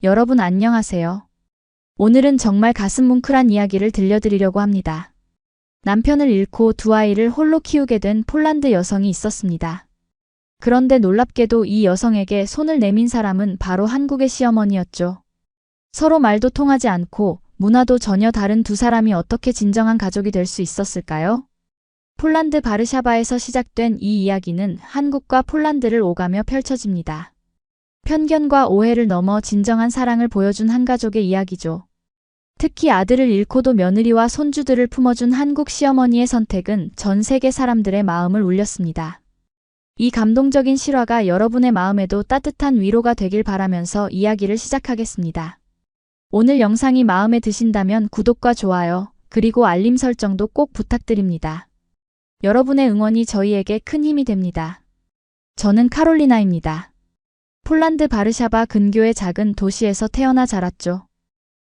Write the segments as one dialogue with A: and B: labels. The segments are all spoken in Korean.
A: 여러분 안녕하세요. 오늘은 정말 가슴 뭉클한 이야기를 들려드리려고 합니다. 남편을 잃고 두 아이를 홀로 키우게 된 폴란드 여성이 있었습니다. 그런데 놀랍게도 이 여성에게 손을 내민 사람은 바로 한국의 시어머니였죠. 서로 말도 통하지 않고 문화도 전혀 다른 두 사람이 어떻게 진정한 가족이 될 수 있었을까요? 폴란드 바르샤바에서 시작된 이 이야기는 한국과 폴란드를 오가며 펼쳐집니다. 편견과 오해를 넘어 진정한 사랑을 보여준 한 가족의 이야기죠. 특히 아들을 잃고도 며느리와 손주들을 품어준 한국 시어머니의 선택은 전 세계 사람들의 마음을 울렸습니다. 이 감동적인 실화가 여러분의 마음에도 따뜻한 위로가 되길 바라면서 이야기를 시작하겠습니다. 오늘 영상이 마음에 드신다면 구독과 좋아요, 그리고 알림 설정도 꼭 부탁드립니다. 여러분의 응원이 저희에게 큰 힘이 됩니다. 저는 카롤리나입니다. 폴란드 바르샤바 근교의 작은 도시에서 태어나 자랐죠.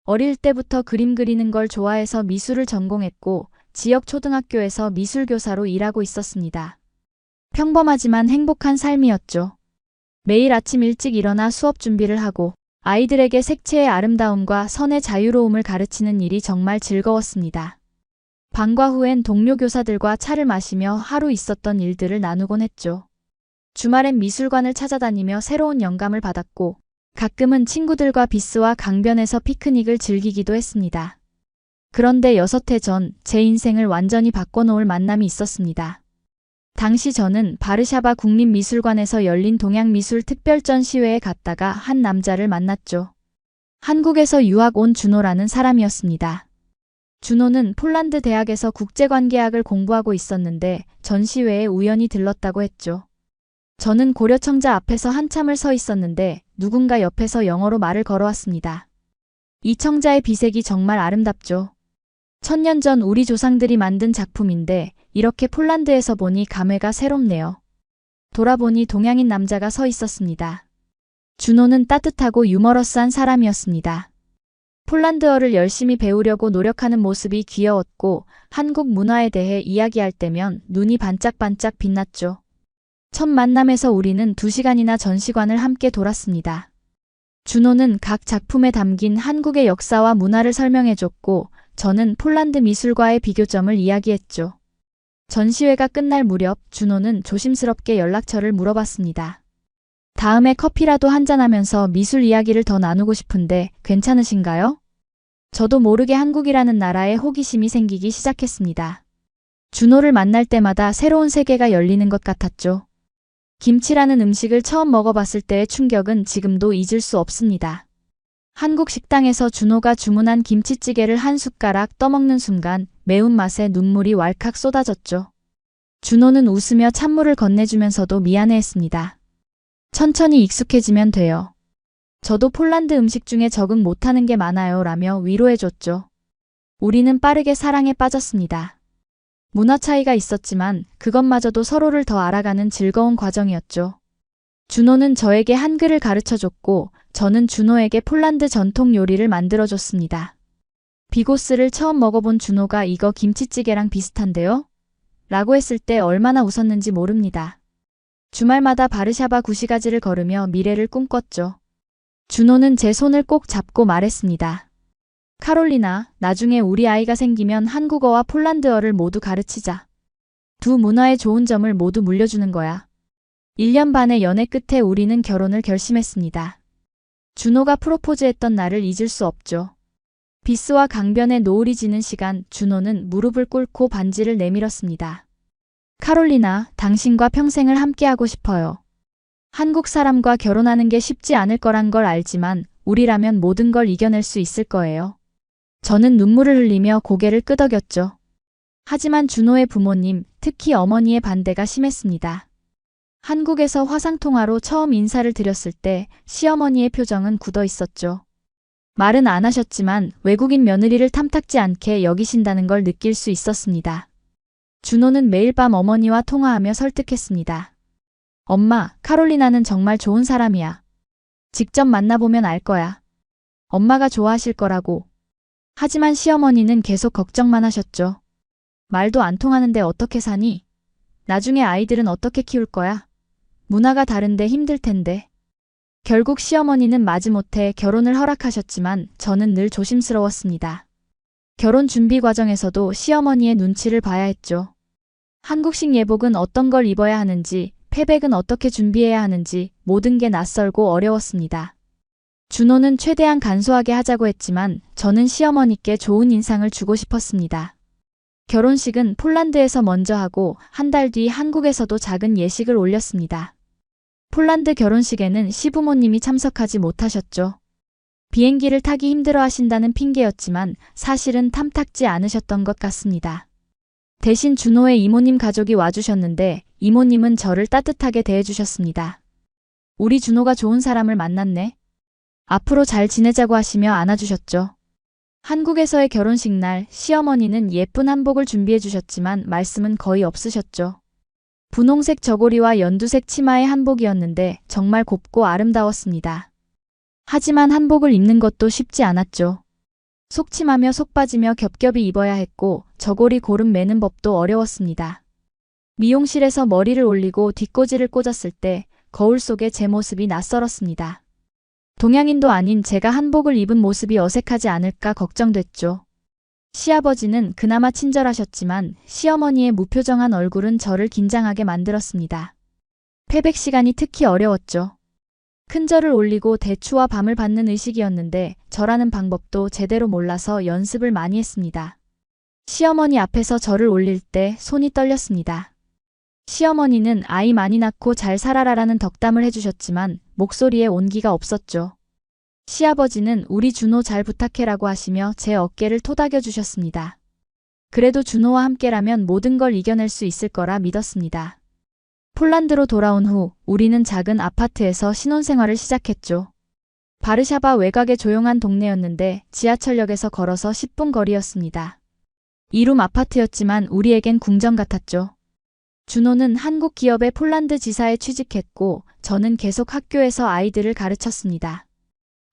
A: 어릴 때부터 그림 그리는 걸 좋아해서 미술을 전공했고 지역 초등학교에서 미술교사로 일하고 있었습니다. 평범하지만 행복한 삶이었죠. 매일 아침 일찍 일어나 수업 준비를 하고 아이들에게 색채의 아름다움과 선의 자유로움을 가르치는 일이 정말 즐거웠습니다. 방과 후엔 동료 교사들과 차를 마시며 하루 있었던 일들을 나누곤 했죠. 주말엔 미술관을 찾아다니며 새로운 영감을 받았고 가끔은 친구들과 비스와 강변에서 피크닉을 즐기기도 했습니다. 그런데 6해 전 제 인생을 완전히 바꿔놓을 만남이 있었습니다. 당시 저는 바르샤바 국립미술관에서 열린 동양미술 특별전시회에 갔다가 한 남자를 만났죠. 한국에서 유학 온 준호라는 사람이었습니다. 준호는 폴란드 대학에서 국제관계학을 공부하고 있었는데 전시회에 우연히 들렀다고 했죠. 저는 고려청자 앞에서 한참을 서 있었는데 누군가 옆에서 영어로 말을 걸어왔습니다. 이 청자의 비색이 정말 아름답죠. 1000년 전 우리 조상들이 만든 작품인데 이렇게 폴란드에서 보니 감회가 새롭네요. 돌아보니 동양인 남자가 서 있었습니다. 준호는 따뜻하고 유머러스한 사람이었습니다. 폴란드어를 열심히 배우려고 노력하는 모습이 귀여웠고 한국 문화에 대해 이야기할 때면 눈이 반짝반짝 빛났죠. 첫 만남에서 우리는 2시간이나 전시관을 함께 돌았습니다. 준호는 각 작품에 담긴 한국의 역사와 문화를 설명해줬고 저는 폴란드 미술과의 비교점을 이야기했죠. 전시회가 끝날 무렵 준호는 조심스럽게 연락처를 물어봤습니다. 다음에 커피라도 한잔하면서 미술 이야기를 더 나누고 싶은데 괜찮으신가요? 저도 모르게 한국이라는 나라에 호기심이 생기기 시작했습니다. 준호를 만날 때마다 새로운 세계가 열리는 것 같았죠. 김치라는 음식을 처음 먹어봤을 때의 충격은 지금도 잊을 수 없습니다. 한국 식당에서 준호가 주문한 김치찌개를 한 숟가락 떠먹는 순간 매운맛에 눈물이 왈칵 쏟아졌죠. 준호는 웃으며 찬물을 건네주면서도 미안해했습니다. 천천히 익숙해지면 돼요. 저도 폴란드 음식 중에 적응 못하는 게 많아요 라며 위로해줬죠. 우리는 빠르게 사랑에 빠졌습니다. 문화 차이가 있었지만 그것마저도 서로를 더 알아가는 즐거운 과정이었죠. 준호는 저에게 한글을 가르쳐줬고 저는 준호에게 폴란드 전통 요리를 만들어줬습니다. 비고스를 처음 먹어본 준호가 이거 김치찌개랑 비슷한데요? 라고 했을 때 얼마나 웃었는지 모릅니다. 주말마다 바르샤바 구시가지를 걸으며 미래를 꿈꿨죠. 준호는 제 손을 꼭 잡고 말했습니다. 카롤리나, 나중에 우리 아이가 생기면 한국어와 폴란드어를 모두 가르치자. 두 문화의 좋은 점을 모두 물려주는 거야. 1년 반의 연애 끝에 우리는 결혼을 결심했습니다. 준호가 프로포즈했던 날을 잊을 수 없죠. 비스와 강변에 노을이 지는 시간 준호는 무릎을 꿇고 반지를 내밀었습니다. 카롤리나, 당신과 평생을 함께하고 싶어요. 한국 사람과 결혼하는 게 쉽지 않을 거란 걸 알지만 우리라면 모든 걸 이겨낼 수 있을 거예요. 저는 눈물을 흘리며 고개를 끄덕였죠. 하지만 준호의 부모님, 특히 어머니의 반대가 심했습니다. 한국에서 화상통화로 처음 인사를 드렸을 때 시어머니의 표정은 굳어 있었죠. 말은 안 하셨지만 외국인 며느리를 탐탁지 않게 여기신다는 걸 느낄 수 있었습니다. 준호는 매일 밤 어머니와 통화하며 설득했습니다. 엄마, 카롤리나는 정말 좋은 사람이야. 직접 만나보면 알 거야. 엄마가 좋아하실 거라고. 하지만 시어머니는 계속 걱정만 하셨죠. 말도 안 통하는데 어떻게 사니? 나중에 아이들은 어떻게 키울 거야? 문화가 다른데 힘들 텐데. 결국 시어머니는 마지못해 결혼을 허락하셨지만 저는 늘 조심스러웠습니다. 결혼 준비 과정에서도 시어머니의 눈치를 봐야 했죠. 한국식 예복은 어떤 걸 입어야 하는지, 패백은 어떻게 준비해야 하는지 모든 게 낯설고 어려웠습니다. 준호는 최대한 간소하게 하자고 했지만 저는 시어머니께 좋은 인상을 주고 싶었습니다. 결혼식은 폴란드에서 먼저 하고 한 달 뒤 한국에서도 작은 예식을 올렸습니다. 폴란드 결혼식에는 시부모님이 참석하지 못하셨죠. 비행기를 타기 힘들어 하신다는 핑계였지만 사실은 탐탁지 않으셨던 것 같습니다. 대신 준호의 이모님 가족이 와주셨는데 이모님은 저를 따뜻하게 대해주셨습니다. 우리 준호가 좋은 사람을 만났네. 앞으로 잘 지내자고 하시며 안아주셨죠. 한국에서의 결혼식 날 시어머니는 예쁜 한복을 준비해 주셨지만 말씀은 거의 없으셨죠. 분홍색 저고리와 연두색 치마의 한복이었는데 정말 곱고 아름다웠습니다. 하지만 한복을 입는 것도 쉽지 않았죠. 속치마며 속바지며 겹겹이 입어야 했고 저고리 고름 매는 법도 어려웠습니다. 미용실에서 머리를 올리고 뒷꽂이를 꽂았을 때 거울 속에 제 모습이 낯설었습니다. 동양인도 아닌 제가 한복을 입은 모습이 어색하지 않을까 걱정됐죠. 시아버지는 그나마 친절하셨지만 시어머니의 무표정한 얼굴은 저를 긴장하게 만들었습니다. 패백 시간이 특히 어려웠죠. 큰절을 올리고 대추와 밤을 받는 의식이었는데 절하는 방법도 제대로 몰라서 연습을 많이 했습니다. 시어머니 앞에서 절을 올릴 때 손이 떨렸습니다. 시어머니는 아이 많이 낳고 잘 살아라라는 덕담을 해주셨지만 목소리에 온기가 없었죠. 시아버지는 우리 준호 잘 부탁해라고 하시며 제 어깨를 토닥여 주셨습니다. 그래도 준호와 함께라면 모든 걸 이겨낼 수 있을 거라 믿었습니다. 폴란드로 돌아온 후 우리는 작은 아파트에서 신혼생활을 시작했죠. 바르샤바 외곽의 조용한 동네였는데 지하철역에서 걸어서 10분 거리였습니다. 2룸 아파트였지만 우리에겐 궁전 같았죠. 준호는 한국 기업의 폴란드 지사에 취직했고 저는 계속 학교에서 아이들을 가르쳤습니다.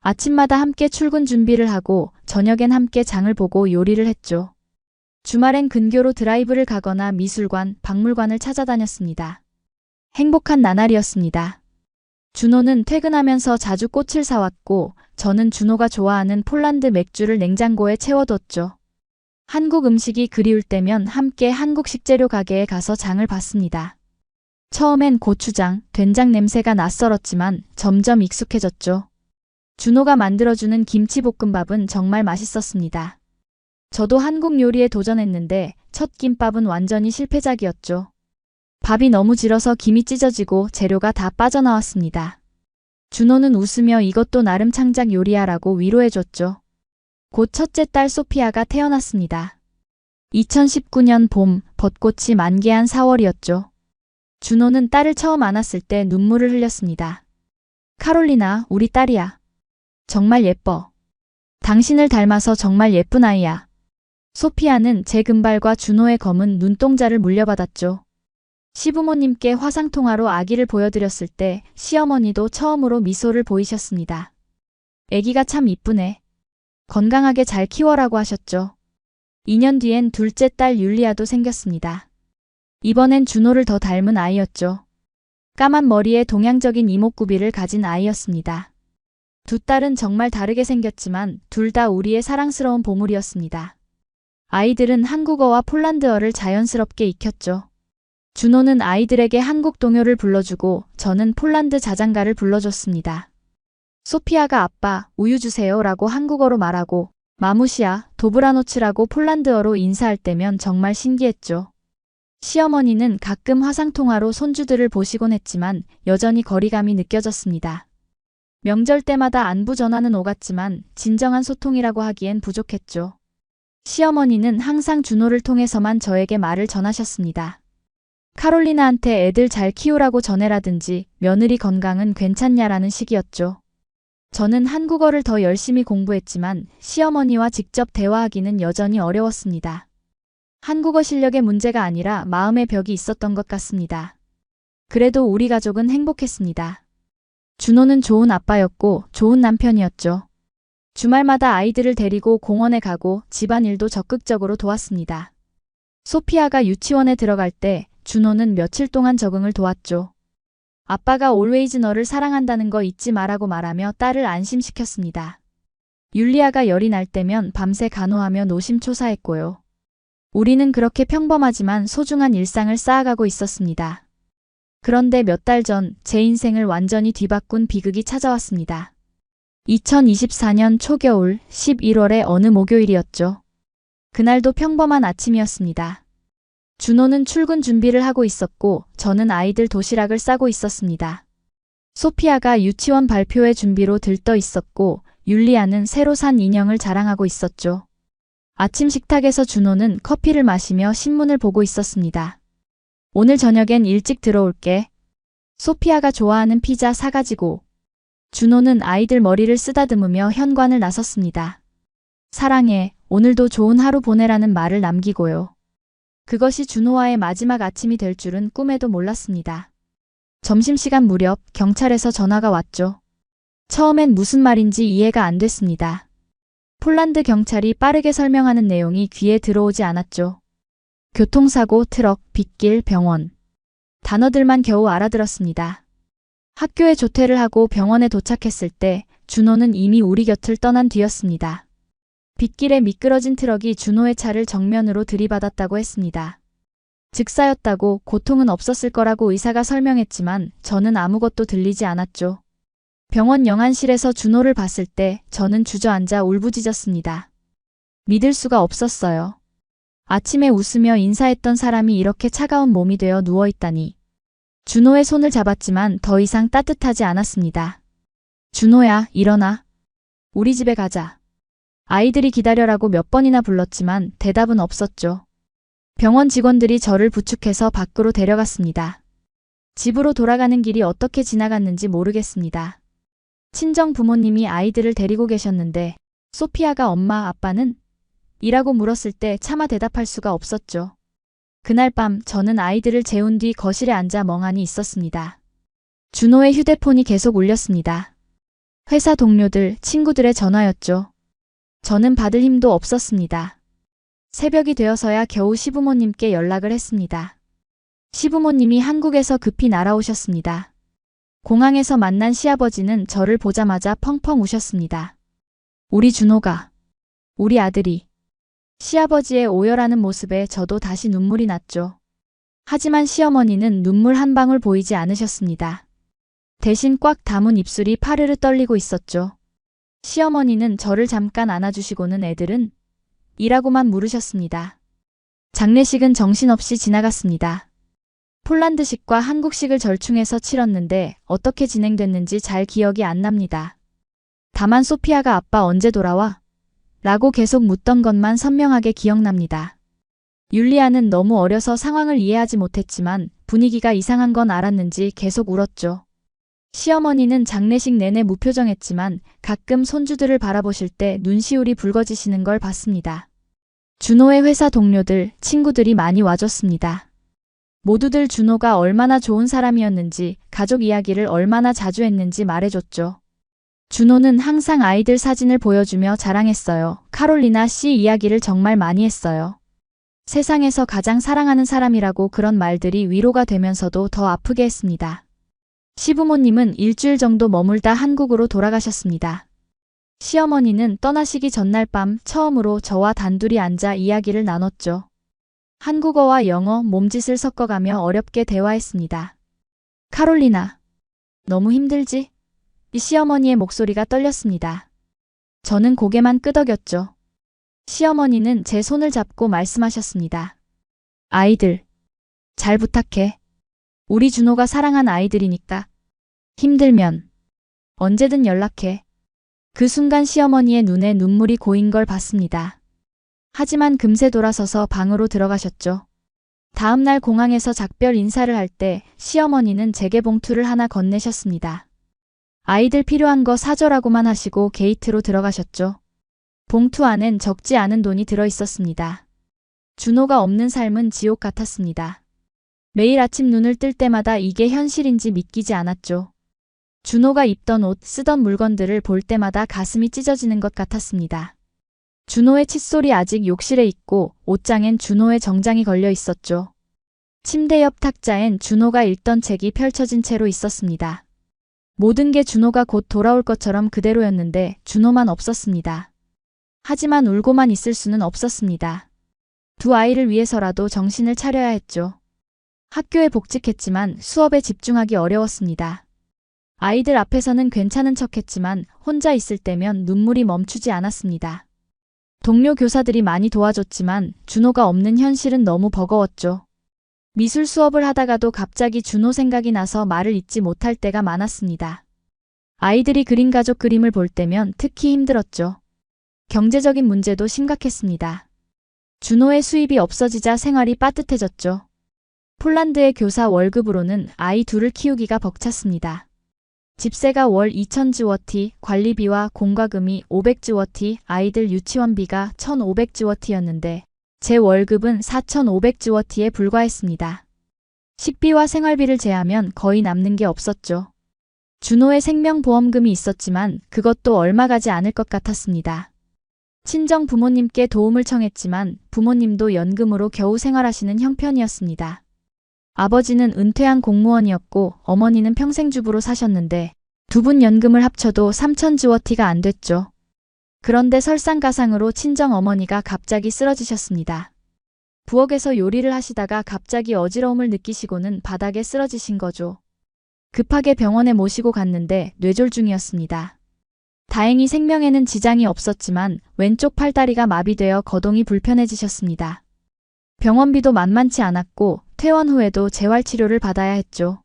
A: 아침마다 함께 출근 준비를 하고 저녁엔 함께 장을 보고 요리를 했죠. 주말엔 근교로 드라이브를 가거나 미술관, 박물관을 찾아다녔습니다. 행복한 나날이었습니다. 준호는 퇴근하면서 자주 꽃을 사왔고 저는 준호가 좋아하는 폴란드 맥주를 냉장고에 채워뒀죠. 한국 음식이 그리울 때면 함께 한국 식재료 가게에 가서 장을 봤습니다. 처음엔 고추장, 된장 냄새가 낯설었지만 점점 익숙해졌죠. 준호가 만들어주는 김치볶음밥은 정말 맛있었습니다. 저도 한국 요리에 도전했는데 첫 김밥은 완전히 실패작이었죠. 밥이 너무 질어서 김이 찢어지고 재료가 다 빠져나왔습니다. 준호는 웃으며 이것도 나름 창작 요리야라고 위로해줬죠. 곧 첫째 딸 소피아가 태어났습니다. 2019년 봄, 벚꽃이 만개한 4월이었죠. 준호는 딸을 처음 안았을 때 눈물을 흘렸습니다. 카롤리나, 우리 딸이야. 정말 예뻐. 당신을 닮아서 정말 예쁜 아이야. 소피아는 제 금발과 준호의 검은 눈동자를 물려받았죠. 시부모님께 화상통화로 아기를 보여드렸을 때 시어머니도 처음으로 미소를 보이셨습니다. 애기가 참 이쁘네. 건강하게 잘 키워라고 하셨죠. 2년 뒤엔 둘째 딸 율리아도 생겼습니다. 이번엔 준호를 더 닮은 아이였죠. 까만 머리에 동양적인 이목구비를 가진 아이였습니다. 두 딸은 정말 다르게 생겼지만 둘 다 우리의 사랑스러운 보물이었습니다. 아이들은 한국어와 폴란드어를 자연스럽게 익혔죠. 준호는 아이들에게 한국 동요를 불러주고 저는 폴란드 자장가를 불러줬습니다. 소피아가 아빠, 우유 주세요 라고 한국어로 말하고 마무시아, 도브라노츠라고 폴란드어로 인사할 때면 정말 신기했죠. 시어머니는 가끔 화상통화로 손주들을 보시곤 했지만 여전히 거리감이 느껴졌습니다. 명절 때마다 안부 전화는 오갔지만 진정한 소통이라고 하기엔 부족했죠. 시어머니는 항상 준호를 통해서만 저에게 말을 전하셨습니다. 카롤리나한테 애들 잘 키우라고 전해라든지 며느리 건강은 괜찮냐라는 식이었죠. 저는 한국어를 더 열심히 공부했지만 시어머니와 직접 대화하기는 여전히 어려웠습니다. 한국어 실력의 문제가 아니라 마음의 벽이 있었던 것 같습니다. 그래도 우리 가족은 행복했습니다. 준호는 좋은 아빠였고 좋은 남편이었죠. 주말마다 아이들을 데리고 공원에 가고 집안일도 적극적으로 도왔습니다. 소피아가 유치원에 들어갈 때 준호는 며칠 동안 적응을 도왔죠. 아빠가 always 너를 사랑한다는 거 잊지 마라고 말하며 딸을 안심시켰습니다. 율리아가 열이 날 때면 밤새 간호하며 노심초사했고요. 우리는 그렇게 평범하지만 소중한 일상을 쌓아가고 있었습니다. 그런데 몇 달 전 제 인생을 완전히 뒤바꾼 비극이 찾아왔습니다. 2024년 초겨울 11월의 어느 목요일이었죠. 그날도 평범한 아침이었습니다. 준호는 출근 준비를 하고 있었고 저는 아이들 도시락을 싸고 있었습니다. 소피아가 유치원 발표회 준비로 들떠 있었고 율리아는 새로 산 인형을 자랑하고 있었죠. 아침 식탁에서 준호는 커피를 마시며 신문을 보고 있었습니다. 오늘 저녁엔 일찍 들어올게. 소피아가 좋아하는 피자 사가지고. 준호는 아이들 머리를 쓰다듬으며 현관을 나섰습니다. 사랑해, 오늘도 좋은 하루 보내라는 말을 남기고요. 그것이 준호와의 마지막 아침이 될 줄은 꿈에도 몰랐습니다. 점심시간 무렵 경찰에서 전화가 왔죠. 처음엔 무슨 말인지 이해가 안 됐습니다. 폴란드 경찰이 빠르게 설명하는 내용이 귀에 들어오지 않았죠. 교통사고, 트럭, 빗길, 병원. 단어들만 겨우 알아들었습니다. 학교에 조퇴를 하고 병원에 도착했을 때 준호는 이미 우리 곁을 떠난 뒤였습니다. 빗길에 미끄러진 트럭이 준호의 차를 정면으로 들이받았다고 했습니다. 즉사였다고 고통은 없었을 거라고 의사가 설명했지만 저는 아무것도 들리지 않았죠. 병원 영안실에서 준호를 봤을 때 저는 주저앉아 울부짖었습니다. 믿을 수가 없었어요. 아침에 웃으며 인사했던 사람이 이렇게 차가운 몸이 되어 누워있다니. 준호의 손을 잡았지만 더 이상 따뜻하지 않았습니다. 준호야, 일어나. 우리 집에 가자. 아이들이 기다려라고 몇 번이나 불렀지만 대답은 없었죠. 병원 직원들이 저를 부축해서 밖으로 데려갔습니다. 집으로 돌아가는 길이 어떻게 지나갔는지 모르겠습니다. 친정 부모님이 아이들을 데리고 계셨는데 소피아가 엄마, 아빠는? 이라고 물었을 때 차마 대답할 수가 없었죠. 그날 밤 저는 아이들을 재운 뒤 거실에 앉아 멍하니 있었습니다. 준호의 휴대폰이 계속 울렸습니다. 회사 동료들, 친구들의 전화였죠. 저는 받을 힘도 없었습니다. 새벽이 되어서야 겨우 시부모님께 연락을 했습니다. 시부모님이 한국에서 급히 날아오셨습니다. 공항에서 만난 시아버지는 저를 보자마자 펑펑 우셨습니다. 우리 준호가, 우리 아들이. 시아버지의 오열하는 모습에 저도 다시 눈물이 났죠. 하지만 시어머니는 눈물 한 방울 보이지 않으셨습니다. 대신 꽉 담은 입술이 파르르 떨리고 있었죠. 시어머니는 저를 잠깐 안아주시고는 애들은? 이라고만 물으셨습니다. 장례식은 정신없이 지나갔습니다. 폴란드식과 한국식을 절충해서 치렀는데 어떻게 진행됐는지 잘 기억이 안 납니다. 다만 소피아가 아빠 언제 돌아와? 라고 계속 묻던 것만 선명하게 기억납니다. 율리아는 너무 어려서 상황을 이해하지 못했지만 분위기가 이상한 건 알았는지 계속 울었죠. 시어머니는 장례식 내내 무표정했지만 가끔 손주들을 바라보실 때 눈시울이 붉어지시는 걸 봤습니다. 준호의 회사 동료들, 친구들이 많이 와줬습니다. 모두들 준호가 얼마나 좋은 사람이었는지, 가족 이야기를 얼마나 자주 했는지 말해줬죠. 준호는 항상 아이들 사진을 보여주며 자랑했어요. 카롤리나 씨 이야기를 정말 많이 했어요. 세상에서 가장 사랑하는 사람이라고 그런 말들이 위로가 되면서도 더 아프게 했습니다. 시부모님은 일주일 정도 머물다 한국으로 돌아가셨습니다. 시어머니는 떠나시기 전날 밤 처음으로 저와 단둘이 앉아 이야기를 나눴죠. 한국어와 영어, 몸짓을 섞어가며 어렵게 대화했습니다. 카롤리나, 너무 힘들지? 이 시어머니의 목소리가 떨렸습니다. 저는 고개만 끄덕였죠. 시어머니는 제 손을 잡고 말씀하셨습니다. 아이들, 잘 부탁해. 우리 준호가 사랑한 아이들이니까. 힘들면 언제든 연락해. 그 순간 시어머니의 눈에 눈물이 고인 걸 봤습니다. 하지만 금세 돌아서서 방으로 들어가셨죠. 다음 날 공항에서 작별 인사를 할 때 시어머니는 제게 봉투를 하나 건네셨습니다. 아이들 필요한 거 사줘라고만 하시고 게이트로 들어가셨죠. 봉투 안엔 적지 않은 돈이 들어 있었습니다. 준호가 없는 삶은 지옥 같았습니다. 매일 아침 눈을 뜰 때마다 이게 현실인지 믿기지 않았죠. 준호가 입던 옷, 쓰던 물건들을 볼 때마다 가슴이 찢어지는 것 같았습니다. 준호의 칫솔이 아직 욕실에 있고 옷장엔 준호의 정장이 걸려 있었죠. 침대 옆 탁자엔 준호가 읽던 책이 펼쳐진 채로 있었습니다. 모든 게 준호가 곧 돌아올 것처럼 그대로였는데 준호만 없었습니다. 하지만 울고만 있을 수는 없었습니다. 두 아이를 위해서라도 정신을 차려야 했죠. 학교에 복직했지만 수업에 집중하기 어려웠습니다. 아이들 앞에서는 괜찮은 척했지만 혼자 있을 때면 눈물이 멈추지 않았습니다. 동료 교사들이 많이 도와줬지만 준호가 없는 현실은 너무 버거웠죠. 미술 수업을 하다가도 갑자기 준호 생각이 나서 말을 잇지 못할 때가 많았습니다. 아이들이 그린 가족 그림을 볼 때면 특히 힘들었죠. 경제적인 문제도 심각했습니다. 준호의 수입이 없어지자 생활이 빠듯해졌죠. 폴란드의 교사 월급으로는 아이 둘을 키우기가 벅찼습니다. 집세가 월 2,000지워티, 관리비와 공과금이 500지워티, 아이들 유치원비가 1,500지워티였는데 제 월급은 4,500지워티에 불과했습니다. 식비와 생활비를 제하면 거의 남는 게 없었죠. 준호의 생명보험금이 있었지만 그것도 얼마 가지 않을 것 같았습니다. 친정 부모님께 도움을 청했지만 부모님도 연금으로 겨우 생활하시는 형편이었습니다. 아버지는 은퇴한 공무원이었고 어머니는 평생주부로 사셨는데 두 분 연금을 합쳐도 3,000지워티가 안 됐죠. 그런데 설상가상으로 친정 어머니가 갑자기 쓰러지셨습니다. 부엌에서 요리를 하시다가 갑자기 어지러움을 느끼시고는 바닥에 쓰러지신 거죠. 급하게 병원에 모시고 갔는데 뇌졸중이었습니다. 다행히 생명에는 지장이 없었지만 왼쪽 팔다리가 마비되어 거동이 불편해지셨습니다. 병원비도 만만치 않았고 퇴원 후에도 재활치료를 받아야 했죠.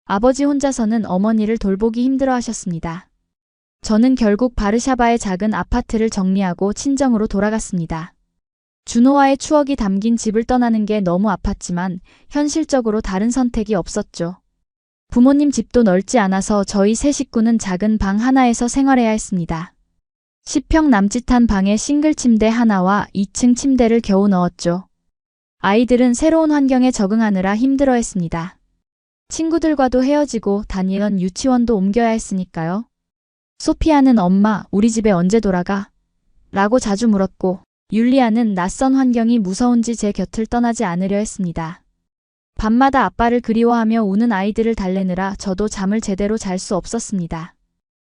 A: 아버지 혼자서는 어머니를 돌보기 힘들어 하셨습니다. 저는 결국 바르샤바의 작은 아파트를 정리하고 친정으로 돌아갔습니다. 준호와의 추억이 담긴 집을 떠나는 게 너무 아팠지만 현실적으로 다른 선택이 없었죠. 부모님 집도 넓지 않아서 저희 세 식구는 작은 방 하나에서 생활해야 했습니다. 10평 남짓한 방에 싱글 침대 하나와 2층 침대를 겨우 넣었죠. 아이들은 새로운 환경에 적응하느라 힘들어했습니다. 친구들과도 헤어지고 다니던 유치원도 옮겨야 했으니까요. 소피아는 엄마, 우리 집에 언제 돌아가? 라고 자주 물었고 율리아는 낯선 환경이 무서운지 제 곁을 떠나지 않으려 했습니다. 밤마다 아빠를 그리워하며 우는 아이들을 달래느라 저도 잠을 제대로 잘 수 없었습니다.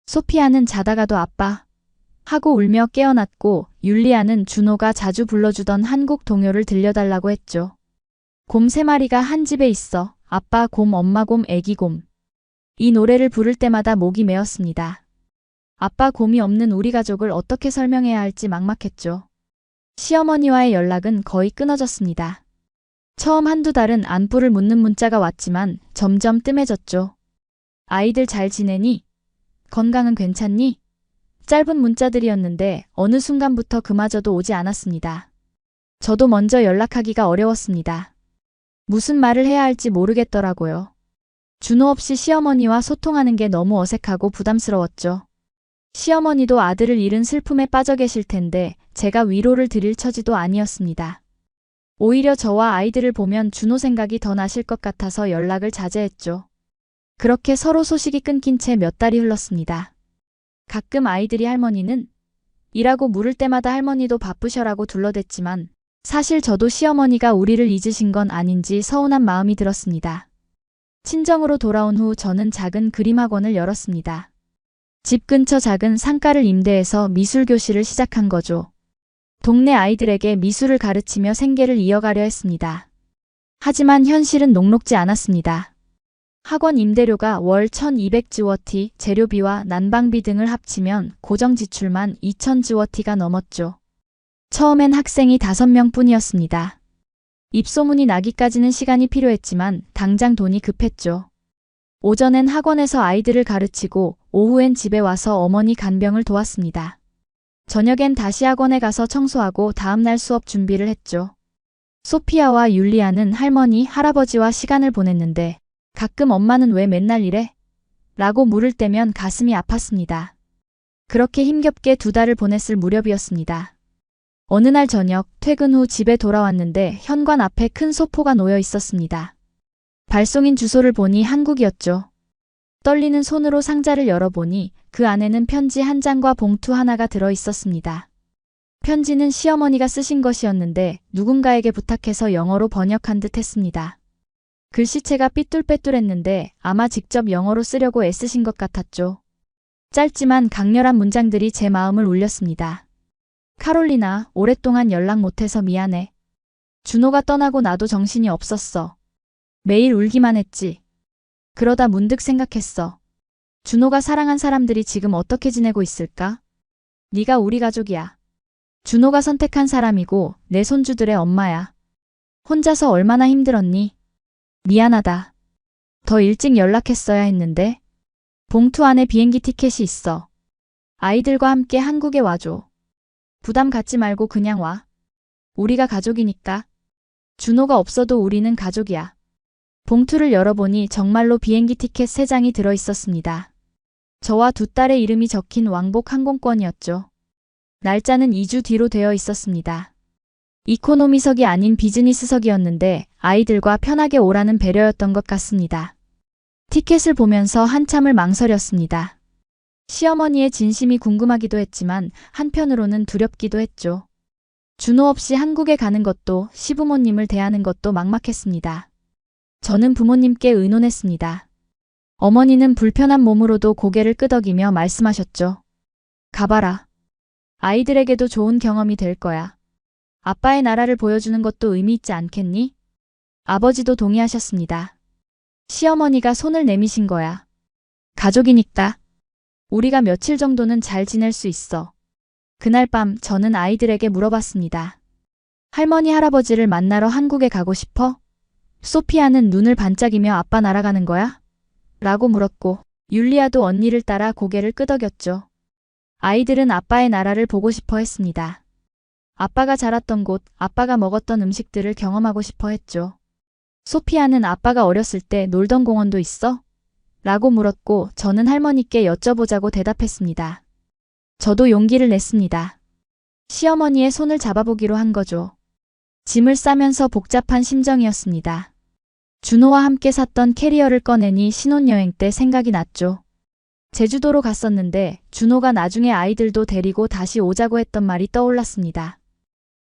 A: 소피아는 자다가도 아빠 하고 울며 깨어났고 율리아는 준호가 자주 불러주던 한국 동요를 들려달라고 했죠. 곰 3마리가 한 집에 있어. 아빠 곰, 엄마 곰, 애기 곰. 이 노래를 부를 때마다 목이 메었습니다. 아빠 곰이 없는 우리 가족을 어떻게 설명해야 할지 막막했죠. 시어머니와의 연락은 거의 끊어졌습니다. 처음 한두 달은 안부를 묻는 문자가 왔지만 점점 뜸해졌죠. 아이들 잘 지내니? 건강은 괜찮니? 짧은 문자들이었는데 어느 순간부터 그마저도 오지 않았습니다. 저도 먼저 연락하기가 어려웠습니다. 무슨 말을 해야 할지 모르겠더라고요. 준호 없이 시어머니와 소통하는 게 너무 어색하고 부담스러웠죠. 시어머니도 아들을 잃은 슬픔에 빠져 계실 텐데 제가 위로를 드릴 처지도 아니었습니다. 오히려 저와 아이들을 보면 준호 생각이 더 나실 것 같아서 연락을 자제했죠. 그렇게 서로 소식이 끊긴 채 몇 달이 흘렀습니다. 가끔 아이들이 할머니는? 이라고 물을 때마다 할머니도 바쁘셔라고 둘러댔지만 사실 저도 시어머니가 우리를 잊으신 건 아닌지 서운한 마음이 들었습니다. 친정으로 돌아온 후 저는 작은 그림학원을 열었습니다. 집 근처 작은 상가를 임대해서 미술교실을 시작한 거죠. 동네 아이들에게 미술을 가르치며 생계를 이어가려 했습니다. 하지만 현실은 녹록지 않았습니다. 학원 임대료가 월 1,200지워티, 재료비와 난방비 등을 합치면 고정 지출만 2,000지워티가 넘었죠. 처음엔 학생이 5명 뿐이었습니다. 입소문이 나기까지는 시간이 필요했지만 당장 돈이 급했죠. 오전엔 학원에서 아이들을 가르치고 오후엔 집에 와서 어머니 간병을 도왔습니다. 저녁엔 다시 학원에 가서 청소하고 다음날 수업 준비를 했죠. 소피아와 율리아는 할머니, 할아버지와 시간을 보냈는데 가끔 엄마는 왜 맨날 이래? 라고 물을 때면 가슴이 아팠습니다. 그렇게 힘겹게 2달을 보냈을 무렵이었습니다. 어느 날 저녁 퇴근 후 집에 돌아왔는데 현관 앞에 큰 소포가 놓여 있었습니다. 발송인 주소를 보니 한국이었죠. 떨리는 손으로 상자를 열어보니 그 안에는 편지 한 장과 봉투 하나가 들어 있었습니다. 편지는 시어머니가 쓰신 것이었는데 누군가에게 부탁해서 영어로 번역한 듯 했습니다. 글씨체가 삐뚤빼뚤했는데 아마 직접 영어로 쓰려고 애쓰신 것 같았죠. 짧지만 강렬한 문장들이 제 마음을 울렸습니다. 카롤리나, 오랫동안 연락 못해서 미안해. 준호가 떠나고 나도 정신이 없었어. 매일 울기만 했지. 그러다 문득 생각했어. 준호가 사랑한 사람들이 지금 어떻게 지내고 있을까? 네가 우리 가족이야. 준호가 선택한 사람이고 내 손주들의 엄마야. 혼자서 얼마나 힘들었니? 미안하다. 더 일찍 연락했어야 했는데. 봉투 안에 비행기 티켓이 있어. 아이들과 함께 한국에 와줘. 부담 갖지 말고 그냥 와. 우리가 가족이니까. 준호가 없어도 우리는 가족이야. 봉투를 열어보니 정말로 비행기 티켓 3장이 들어있었습니다. 저와 2딸의 이름이 적힌 왕복 항공권이었죠. 날짜는 2주 뒤로 되어 있었습니다. 이코노미석이 아닌 비즈니스석이었는데 아이들과 편하게 오라는 배려였던 것 같습니다. 티켓을 보면서 한참을 망설였습니다. 시어머니의 진심이 궁금하기도 했지만 한편으로는 두렵기도 했죠. 준호 없이 한국에 가는 것도 시부모님을 대하는 것도 막막했습니다. 저는 부모님께 의논했습니다. 어머니는 불편한 몸으로도 고개를 끄덕이며 말씀하셨죠. 가봐라. 아이들에게도 좋은 경험이 될 거야. 아빠의 나라를 보여주는 것도 의미 있지 않겠니? 아버지도 동의하셨습니다. 시어머니가 손을 내미신 거야. 가족이니까. 우리가 며칠 정도는 잘 지낼 수 있어. 그날 밤 저는 아이들에게 물어봤습니다. 할머니 할아버지를 만나러 한국에 가고 싶어? 소피아는 눈을 반짝이며 아빠 날아가는 거야? 라고 물었고 율리아도 언니를 따라 고개를 끄덕였죠. 아이들은 아빠의 나라를 보고 싶어 했습니다. 아빠가 자랐던 곳, 아빠가 먹었던 음식들을 경험하고 싶어 했죠. 소피아는 아빠가 어렸을 때 놀던 공원도 있어? 라고 물었고 저는 할머니께 여쭤보자고 대답했습니다. 저도 용기를 냈습니다. 시어머니의 손을 잡아보기로 한 거죠. 짐을 싸면서 복잡한 심정이었습니다. 준호와 함께 샀던 캐리어를 꺼내니 신혼여행 때 생각이 났죠. 제주도로 갔었는데 준호가 나중에 아이들도 데리고 다시 오자고 했던 말이 떠올랐습니다.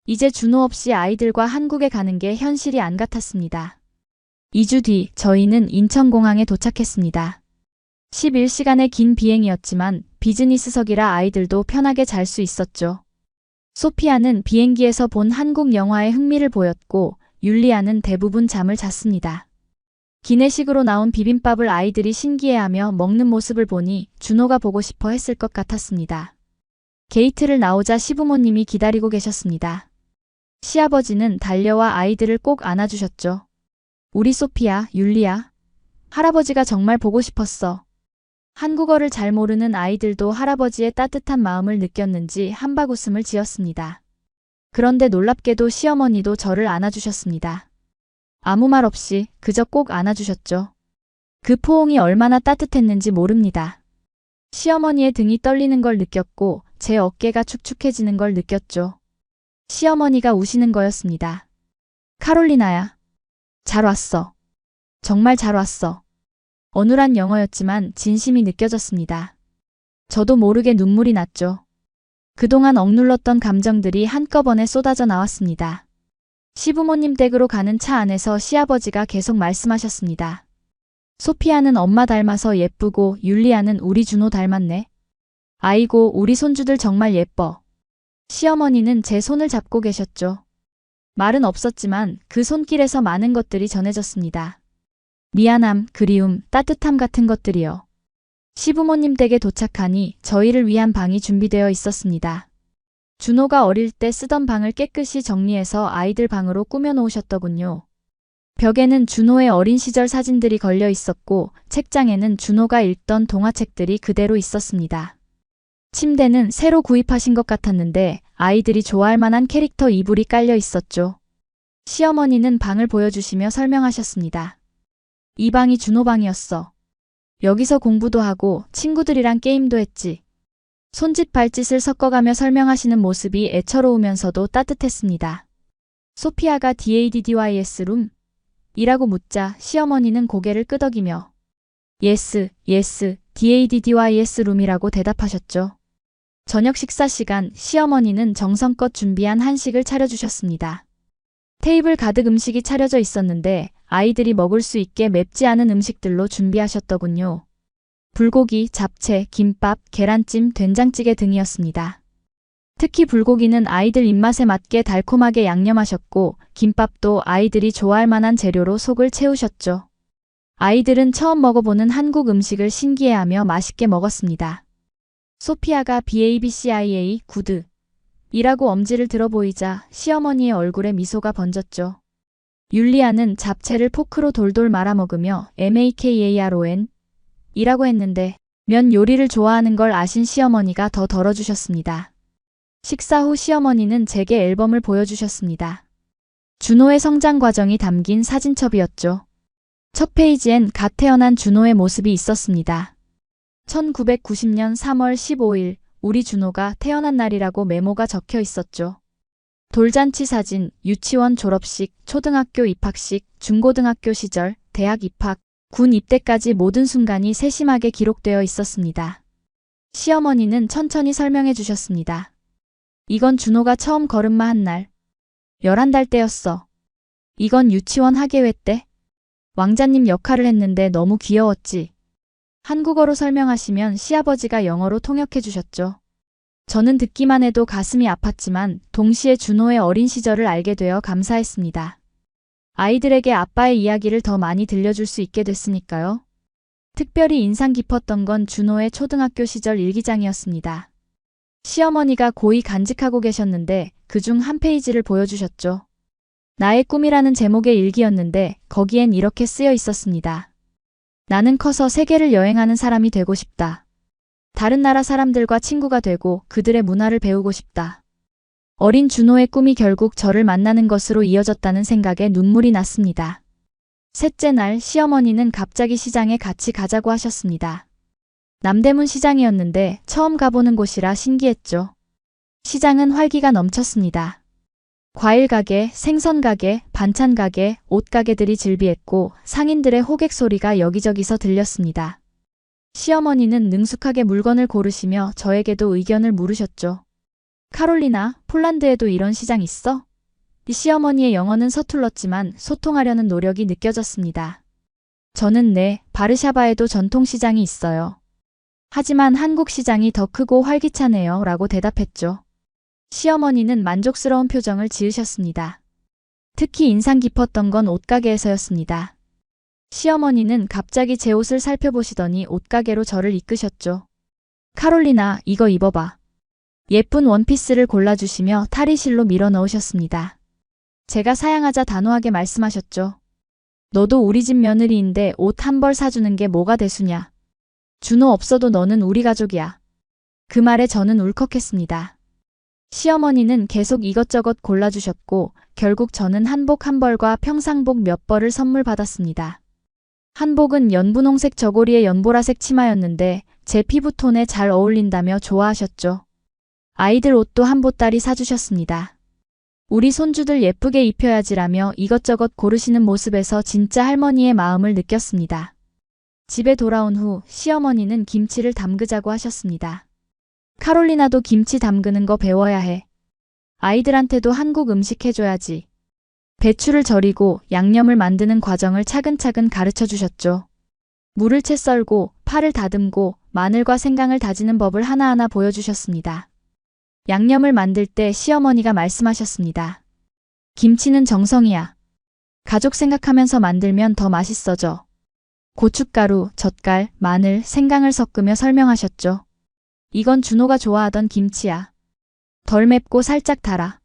A: 이제 준호 없이 아이들과 한국에 가는 게 현실이 안 같았습니다. 2주 뒤 저희는 인천공항에 도착했습니다. 11시간의 긴 비행이었지만 비즈니스석이라 아이들도 편하게 잘 수 있었죠. 소피아는 비행기에서 본 한국 영화에 흥미를 보였고 율리아는 대부분 잠을 잤습니다. 기내식으로 나온 비빔밥을 아이들이 신기해하며 먹는 모습을 보니 준호가 보고 싶어 했을 것 같았습니다. 게이트를 나오자 시부모님이 기다리고 계셨습니다. 시아버지는 달려와 아이들을 꼭 안아주셨죠. 우리 소피아, 율리아. 할아버지가 정말 보고 싶었어. 한국어를 잘 모르는 아이들도 할아버지의 따뜻한 마음을 느꼈는지 한박 웃음을 지었습니다. 그런데 놀랍게도 시어머니도 저를 안아주셨습니다. 아무 말 없이 그저 꼭 안아주셨죠. 그 포옹이 얼마나 따뜻했는지 모릅니다. 시어머니의 등이 떨리는 걸 느꼈고 제 어깨가 축축해지는 걸 느꼈죠. 시어머니가 우시는 거였습니다. 카롤리나야. 잘 왔어. 정말 잘 왔어. 어눌한 영어였지만 진심이 느껴졌습니다. 저도 모르게 눈물이 났죠. 그동안 억눌렀던 감정들이 한꺼번에 쏟아져 나왔습니다. 시부모님 댁으로 가는 차 안에서 시아버지가 계속 말씀하셨습니다. 소피아는 엄마 닮아서 예쁘고 율리아는 우리 준호 닮았네. 아이고 우리 손주들 정말 예뻐. 시어머니는 제 손을 잡고 계셨죠. 말은 없었지만 그 손길에서 많은 것들이 전해졌습니다. 미안함, 그리움, 따뜻함 같은 것들이요. 시부모님 댁에 도착하니 저희를 위한 방이 준비되어 있었습니다. 준호가 어릴 때 쓰던 방을 깨끗이 정리해서 아이들 방으로 꾸며놓으셨더군요. 벽에는 준호의 어린 시절 사진들이 걸려 있었고 책장에는 준호가 읽던 동화책들이 그대로 있었습니다. 침대는 새로 구입하신 것 같았는데 아이들이 좋아할 만한 캐릭터 이불이 깔려 있었죠. 시어머니는 방을 보여주시며 설명하셨습니다. 이 방이 준호 방이었어. 여기서 공부도 하고 친구들이랑 게임도 했지. 손짓 발짓을 섞어가며 설명하시는 모습이 애처로우면서도 따뜻했습니다. 소피아가 DADDYS 룸? 이라고 묻자 시어머니는 고개를 끄덕이며 Yes, yes, DADDYS 룸이라고 대답하셨죠. 저녁 식사 시간 시어머니는 정성껏 준비한 한식을 차려주셨습니다. 테이블 가득 음식이 차려져 있었는데 아이들이 먹을 수 있게 맵지 않은 음식들로 준비하셨더군요. 불고기, 잡채, 김밥, 계란찜, 된장찌개 등이었습니다. 특히 불고기는 아이들 입맛에 맞게 달콤하게 양념하셨고 김밥도 아이들이 좋아할 만한 재료로 속을 채우셨죠. 아이들은 처음 먹어보는 한국 음식을 신기해하며 맛있게 먹었습니다. 소피아가 BABCIA 구드 이라고 엄지를 들어 보이자 시어머니의 얼굴에 미소가 번졌죠. 율리아는 잡채를 포크로 돌돌 말아먹으며 MAKARON 이라고 했는데 면 요리를 좋아하는 걸 아신 시어머니가 더 덜어주셨습니다. 식사 후 시어머니는 제게 앨범을 보여주셨습니다. 준호의 성장 과정이 담긴 사진첩이었죠. 첫 페이지엔 갓 태어난 준호의 모습이 있었습니다. 1990년 3월 15일 우리 준호가 태어난 날이라고 메모가 적혀 있었죠. 돌잔치 사진, 유치원 졸업식, 초등학교 입학식, 중고등학교 시절, 대학 입학, 군 입대까지 모든 순간이 세심하게 기록되어 있었습니다. 시어머니는 천천히 설명해 주셨습니다. 이건 준호가 처음 걸음마 한 날. 11달 때였어. 이건 유치원 학예회 때. 왕자님 역할을 했는데 너무 귀여웠지. 한국어로 설명하시면 시아버지가 영어로 통역해 주셨죠. 저는 듣기만 해도 가슴이 아팠지만 동시에 준호의 어린 시절을 알게 되어 감사했습니다. 아이들에게 아빠의 이야기를 더 많이 들려줄 수 있게 됐으니까요. 특별히 인상 깊었던 건 준호의 초등학교 시절 일기장이었습니다. 시어머니가 고이 간직하고 계셨는데 그중 한 페이지를 보여주셨죠. 나의 꿈이라는 제목의 일기였는데 거기엔 이렇게 쓰여 있었습니다. 나는 커서 세계를 여행하는 사람이 되고 싶다. 다른 나라 사람들과 친구가 되고 그들의 문화를 배우고 싶다. 어린 준호의 꿈이 결국 저를 만나는 것으로 이어졌다는 생각에 눈물이 났습니다. 셋째 날 시어머니는 갑자기 시장에 같이 가자고 하셨습니다. 남대문 시장이었는데 처음 가보는 곳이라 신기했죠. 시장은 활기가 넘쳤습니다. 과일 가게, 생선 가게, 반찬 가게, 옷 가게들이 즐비했고 상인들의 호객 소리가 여기저기서 들렸습니다. 시어머니는 능숙하게 물건을 고르시며 저에게도 의견을 물으셨죠. 카롤리나, 폴란드에도 이런 시장 있어? 이 시어머니의 영어는 서툴렀지만 소통하려는 노력이 느껴졌습니다. 저는 네, 바르샤바에도 전통시장이 있어요. 하지만 한국 시장이 더 크고 활기차네요 라고 대답했죠. 시어머니는 만족스러운 표정을 지으셨습니다. 특히 인상 깊었던 건 옷가게에서였습니다. 시어머니는 갑자기 제 옷을 살펴보시더니 옷가게로 저를 이끄셨죠. 카롤리나, 이거 입어봐. 예쁜 원피스를 골라주시며 탈의실로 밀어 넣으셨습니다. 제가 사양하자 단호하게 말씀하셨죠. 너도 우리 집 며느리인데 옷 한 벌 사주는 게 뭐가 대수냐. 준호 없어도 너는 우리 가족이야. 그 말에 저는 울컥했습니다. 시어머니는 계속 이것저것 골라주셨고 결국 저는 한복 한 벌과 평상복 몇 벌을 선물 받았습니다. 한복은 연분홍색 저고리에 연보라색 치마였는데 제 피부톤에 잘 어울린다며 좋아하셨죠. 아이들 옷도 한 보따리 사주셨습니다. 우리 손주들 예쁘게 입혀야지라며 이것저것 고르시는 모습에서 진짜 할머니의 마음을 느꼈습니다. 집에 돌아온 후 시어머니는 김치를 담그자고 하셨습니다. 카롤리나도 김치 담그는 거 배워야 해. 아이들한테도 한국 음식 해줘야지. 배추를 절이고 양념을 만드는 과정을 차근차근 가르쳐 주셨죠. 물을 채 썰고 파를 다듬고 마늘과 생강을 다지는 법을 하나하나 보여주셨습니다. 양념을 만들 때 시어머니가 말씀하셨습니다. 김치는 정성이야. 가족 생각하면서 만들면 더 맛있어져. 고춧가루, 젓갈, 마늘, 생강을 섞으며 설명하셨죠. 이건 준호가 좋아하던 김치야. 덜 맵고 살짝 달아.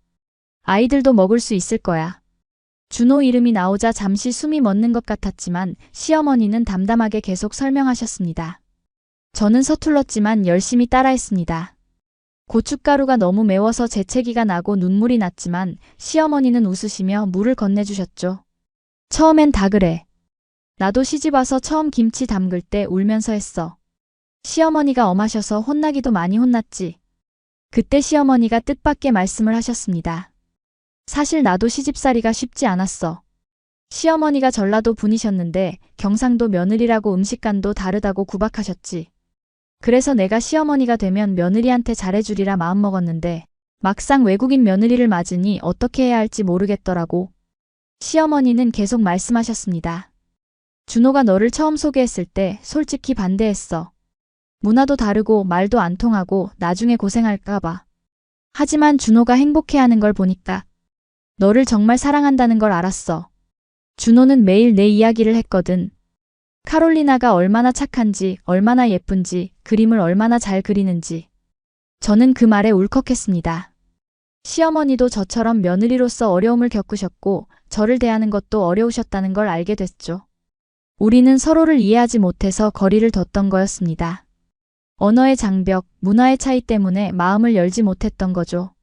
A: 아이들도 먹을 수 있을 거야. 준호 이름이 나오자 잠시 숨이 멎는 것 같았지만 시어머니는 담담하게 계속 설명하셨습니다. 저는 서툴렀지만 열심히 따라했습니다. 고춧가루가 너무 매워서 재채기가 나고 눈물이 났지만 시어머니는 웃으시며 물을 건네주셨죠. 처음엔 다 그래. 나도 시집와서 처음 김치 담글 때 울면서 했어. 시어머니가 엄하셔서 혼나기도 많이 혼났지. 그때 시어머니가 뜻밖의 말씀을 하셨습니다. 사실 나도 시집살이가 쉽지 않았어. 시어머니가 전라도 분이셨는데 경상도 며느리라고 음식간도 다르다고 구박하셨지. 그래서 내가 시어머니가 되면 며느리한테 잘해주리라 마음먹었는데 막상 외국인 며느리를 맞으니 어떻게 해야 할지 모르겠더라고. 시어머니는 계속 말씀하셨습니다. 준호가 너를 처음 소개했을 때 솔직히 반대했어. 문화도 다르고 말도 안 통하고 나중에 고생할까봐. 하지만 준호가 행복해하는 걸 보니까 너를 정말 사랑한다는 걸 알았어. 준호는 매일 내 이야기를 했거든. 카롤리나가 얼마나 착한지, 얼마나 예쁜지, 그림을 얼마나 잘 그리는지. 저는 그 말에 울컥했습니다. 시어머니도 저처럼 며느리로서 어려움을 겪으셨고 저를 대하는 것도 어려우셨다는 걸 알게 됐죠. 우리는 서로를 이해하지 못해서 거리를 뒀던 거였습니다. 언어의 장벽, 문화의 차이 때문에 마음을 열지 못했던 거죠.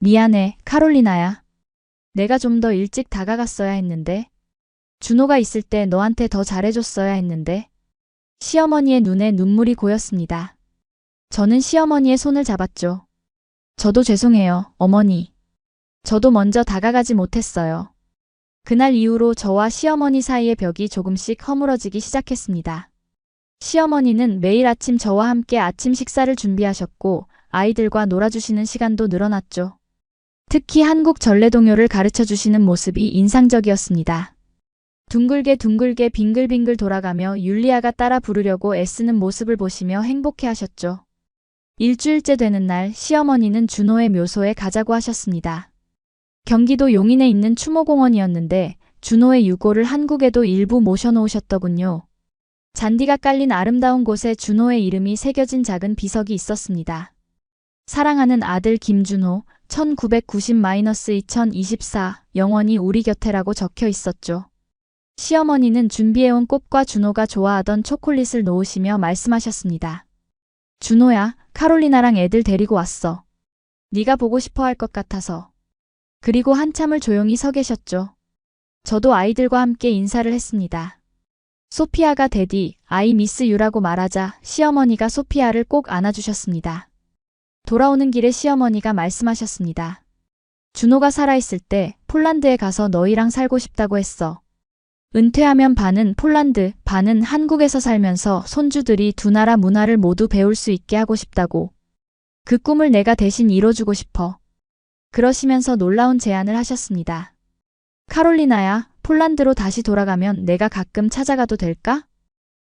A: 미안해, 카롤리나야. 내가 좀 더 일찍 다가갔어야 했는데. 준호가 있을 때 너한테 더 잘해줬어야 했는데. 시어머니의 눈에 눈물이 고였습니다. 저는 시어머니의 손을 잡았죠. 저도 죄송해요, 어머니. 저도 먼저 다가가지 못했어요. 그날 이후로 저와 시어머니 사이의 벽이 조금씩 허물어지기 시작했습니다. 시어머니는 매일 아침 저와 함께 아침 식사를 준비하셨고 아이들과 놀아주시는 시간도 늘어났죠. 특히 한국 전래동요를 가르쳐 주시는 모습이 인상적이었습니다. 둥글게 둥글게 빙글빙글 돌아가며 율리아가 따라 부르려고 애쓰는 모습을 보시며 행복해 하셨죠. 일주일째 되는 날 시어머니는 준호의 묘소에 가자고 하셨습니다. 경기도 용인에 있는 추모공원이었는데 준호의 유골을 한국에도 일부 모셔놓으셨더군요. 잔디가 깔린 아름다운 곳에 준호의 이름이 새겨진 작은 비석이 있었습니다. 사랑하는 아들 김준호, 1990-2024, 영원히 우리 곁에라고 적혀 있었죠. 시어머니는 준비해온 꽃과 준호가 좋아하던 초콜릿을 놓으시며 말씀하셨습니다. 준호야, 카롤리나랑 애들 데리고 왔어. 네가 보고 싶어 할 것 같아서. 그리고 한참을 조용히 서 계셨죠. 저도 아이들과 함께 인사를 했습니다. 소피아가 데디, 아이 미스 유라고 말하자 시어머니가 소피아를 꼭 안아주셨습니다. 돌아오는 길에 시어머니가 말씀하셨습니다. 준호가 살아있을 때 폴란드에 가서 너희랑 살고 싶다고 했어. 은퇴하면 반은 폴란드, 반은 한국에서 살면서 손주들이 두 나라 문화를 모두 배울 수 있게 하고 싶다고. 그 꿈을 내가 대신 이뤄주고 싶어. 그러시면서 놀라운 제안을 하셨습니다. 카롤리나야, 폴란드로 다시 돌아가면 내가 가끔 찾아가도 될까?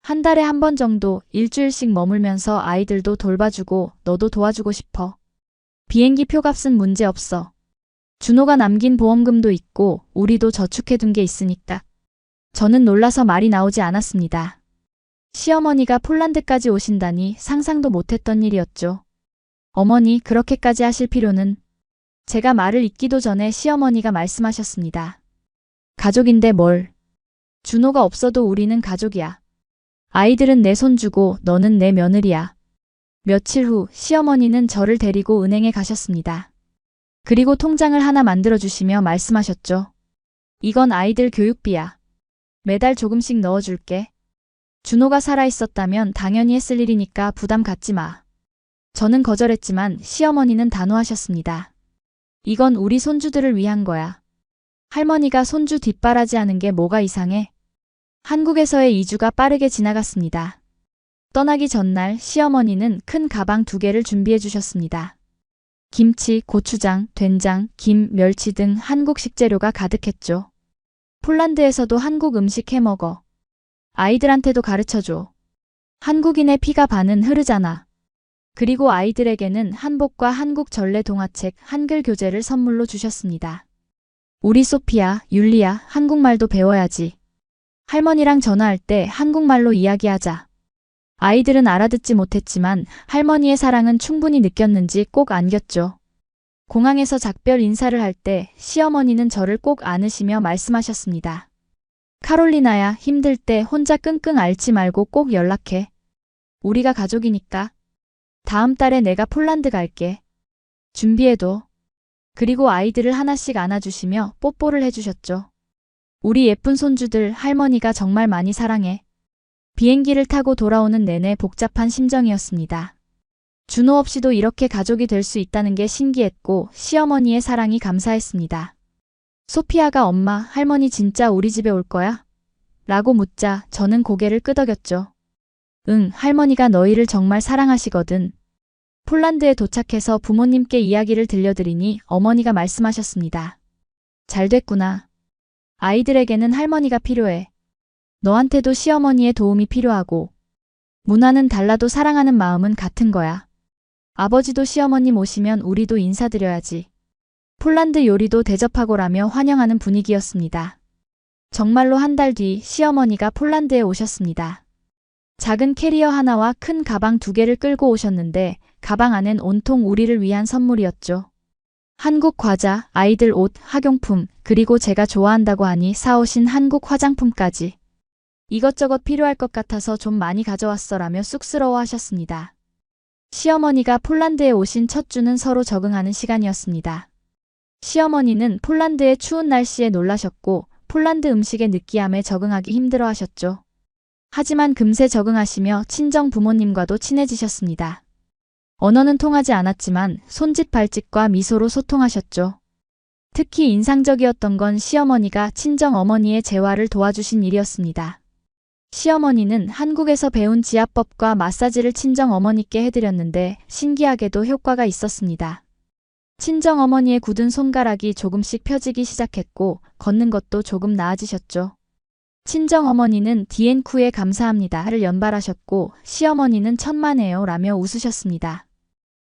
A: 한 달에 한 번 정도 일주일씩 머물면서 아이들도 돌봐주고 너도 도와주고 싶어. 비행기 표값은 문제 없어. 준호가 남긴 보험금도 있고 우리도 저축해둔 게 있으니까. 저는 놀라서 말이 나오지 않았습니다. 시어머니가 폴란드까지 오신다니 상상도 못했던 일이었죠. 어머니, 그렇게까지 하실 필요는. 제가 말을 잇기도 전에 시어머니가 말씀하셨습니다. 가족인데 뭘. 준호가 없어도 우리는 가족이야. 아이들은 내 손주고 너는 내 며느리야. 며칠 후 시어머니는 저를 데리고 은행에 가셨습니다. 그리고 통장을 하나 만들어주시며 말씀하셨죠. 이건 아이들 교육비야. 매달 조금씩 넣어줄게. 준호가 살아있었다면 당연히 했을 일이니까 부담 갖지 마. 저는 거절했지만 시어머니는 단호하셨습니다. 이건 우리 손주들을 위한 거야. 할머니가 손주 뒷바라지하는 게 뭐가 이상해? 한국에서의 2주가 빠르게 지나갔습니다. 떠나기 전날 시어머니는 큰 가방 2개를 준비해 주셨습니다. 김치, 고추장, 된장, 김, 멸치 등 한국 식재료가 가득했죠. 폴란드에서도 한국 음식 해 먹어. 아이들한테도 가르쳐줘. 한국인의 피가 반은 흐르잖아. 그리고 아이들에게는 한복과 한국 전래 동화책 한글 교재를 선물로 주셨습니다. 우리 소피아, 율리아, 한국말도 배워야지. 할머니랑 전화할 때 한국말로 이야기하자. 아이들은 알아듣지 못했지만 할머니의 사랑은 충분히 느꼈는지 꼭 안겼죠. 공항에서 작별 인사를 할 때 시어머니는 저를 꼭 안으시며 말씀하셨습니다. 카롤리나야, 힘들 때 혼자 끙끙 앓지 말고 꼭 연락해. 우리가 가족이니까. 다음 달에 내가 폴란드 갈게. 준비해둬. 그리고 아이들을 하나씩 안아주시며 뽀뽀를 해주셨죠. 우리 예쁜 손주들 할머니가 정말 많이 사랑해. 비행기를 타고 돌아오는 내내 복잡한 심정이었습니다. 준호 없이도 이렇게 가족이 될 수 있다는 게 신기했고 시어머니의 사랑이 감사했습니다. 소피아가 엄마, 할머니 진짜 우리 집에 올 거야? 라고 묻자 저는 고개를 끄덕였죠. 응, 할머니가 너희를 정말 사랑하시거든. 폴란드에 도착해서 부모님께 이야기를 들려드리니 어머니가 말씀하셨습니다. 잘 됐구나. 아이들에게는 할머니가 필요해. 너한테도 시어머니의 도움이 필요하고. 문화는 달라도 사랑하는 마음은 같은 거야. 아버지도 시어머님 오시면 우리도 인사드려야지. 폴란드 요리도 대접하고라며 환영하는 분위기였습니다. 정말로 한 달 뒤 시어머니가 폴란드에 오셨습니다. 작은 캐리어 하나와 큰 가방 2개를 끌고 오셨는데 가방 안엔 온통 우리를 위한 선물이었죠. 한국 과자, 아이들 옷, 학용품, 그리고 제가 좋아한다고 하니 사오신 한국 화장품까지. 이것저것 필요할 것 같아서 좀 많이 가져왔어라며 쑥스러워 하셨습니다. 시어머니가 폴란드에 오신 첫 주는 서로 적응하는 시간이었습니다. 시어머니는 폴란드의 추운 날씨에 놀라셨고 폴란드 음식의 느끼함에 적응하기 힘들어 하셨죠. 하지만 금세 적응하시며 친정 부모님과도 친해지셨습니다. 언어는 통하지 않았지만 손짓 발짓과 미소로 소통하셨죠. 특히 인상적이었던 건 시어머니가 친정 어머니의 재활을 도와주신 일이었습니다. 시어머니는 한국에서 배운 지압법과 마사지를 친정 어머니께 해드렸는데 신기하게도 효과가 있었습니다. 친정 어머니의 굳은 손가락이 조금씩 펴지기 시작했고 걷는 것도 조금 나아지셨죠. 친정 어머니는 디엔쿠에 감사합니다를 연발하셨고 시어머니는 천만에요 라며 웃으셨습니다.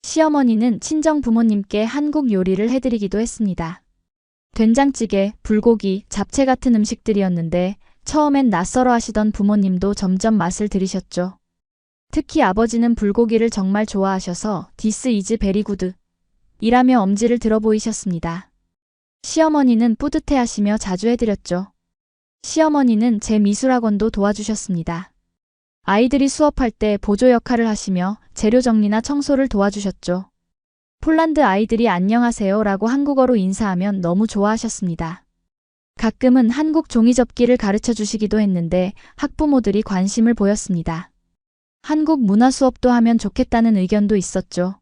A: 시어머니는 친정 부모님께 한국 요리를 해드리기도 했습니다. 된장찌개, 불고기, 잡채 같은 음식들이었는데 처음엔 낯설어 하시던 부모님도 점점 맛을 들이셨죠. 특히 아버지는 불고기를 정말 좋아하셔서 This is very good 이라며 엄지를 들어 보이셨습니다. 시어머니는 뿌듯해하시며 자주 해드렸죠. 시어머니는 제 미술학원도 도와주셨습니다. 아이들이 수업할 때 보조 역할을 하시며 재료 정리나 청소를 도와주셨죠. 폴란드 아이들이 안녕하세요 라고 한국어로 인사하면 너무 좋아하셨습니다. 가끔은 한국 종이접기를 가르쳐 주시기도 했는데 학부모들이 관심을 보였습니다. 한국 문화 수업도 하면 좋겠다는 의견도 있었죠.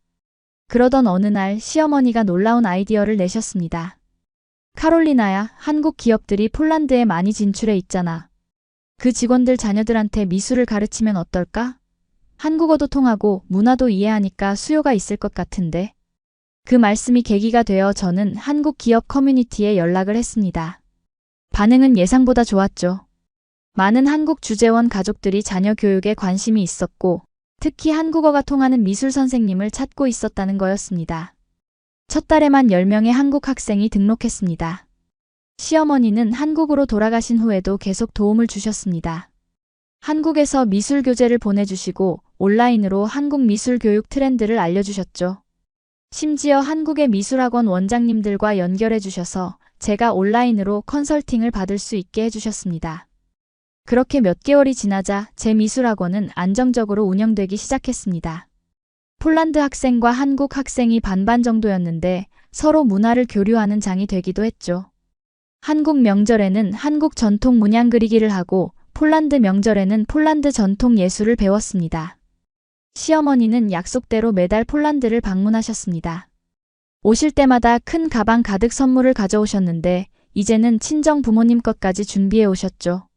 A: 그러던 어느 날 시어머니가 놀라운 아이디어를 내셨습니다. 카롤리나야, 한국 기업들이 폴란드에 많이 진출해 있잖아. 그 직원들 자녀들한테 미술을 가르치면 어떨까? 한국어도 통하고 문화도 이해하니까 수요가 있을 것 같은데. 그 말씀이 계기가 되어 저는 한국 기업 커뮤니티에 연락을 했습니다. 반응은 예상보다 좋았죠. 많은 한국 주재원 가족들이 자녀 교육에 관심이 있었고 특히 한국어가 통하는 미술 선생님을 찾고 있었다는 거였습니다. 첫 달에만 10명의 한국 학생이 등록했습니다. 시어머니는 한국으로 돌아가신 후에도 계속 도움을 주셨습니다. 한국에서 미술 교재를 보내주시고 온라인으로 한국 미술 교육 트렌드를 알려주셨죠. 심지어 한국의 미술학원 원장님들과 연결해 주셔서 제가 온라인으로 컨설팅을 받을 수 있게 해주셨습니다. 그렇게 몇 개월이 지나자 제 미술학원은 안정적으로 운영되기 시작했습니다. 폴란드 학생과 한국 학생이 반반 정도였는데 서로 문화를 교류하는 장이 되기도 했죠. 한국 명절에는 한국 전통 문양 그리기를 하고 폴란드 명절에는 폴란드 전통 예술을 배웠습니다. 시어머니는 약속대로 매달 폴란드를 방문하셨습니다. 오실 때마다 큰 가방 가득 선물을 가져오셨는데 이제는 친정 부모님 것까지 준비해 오셨죠.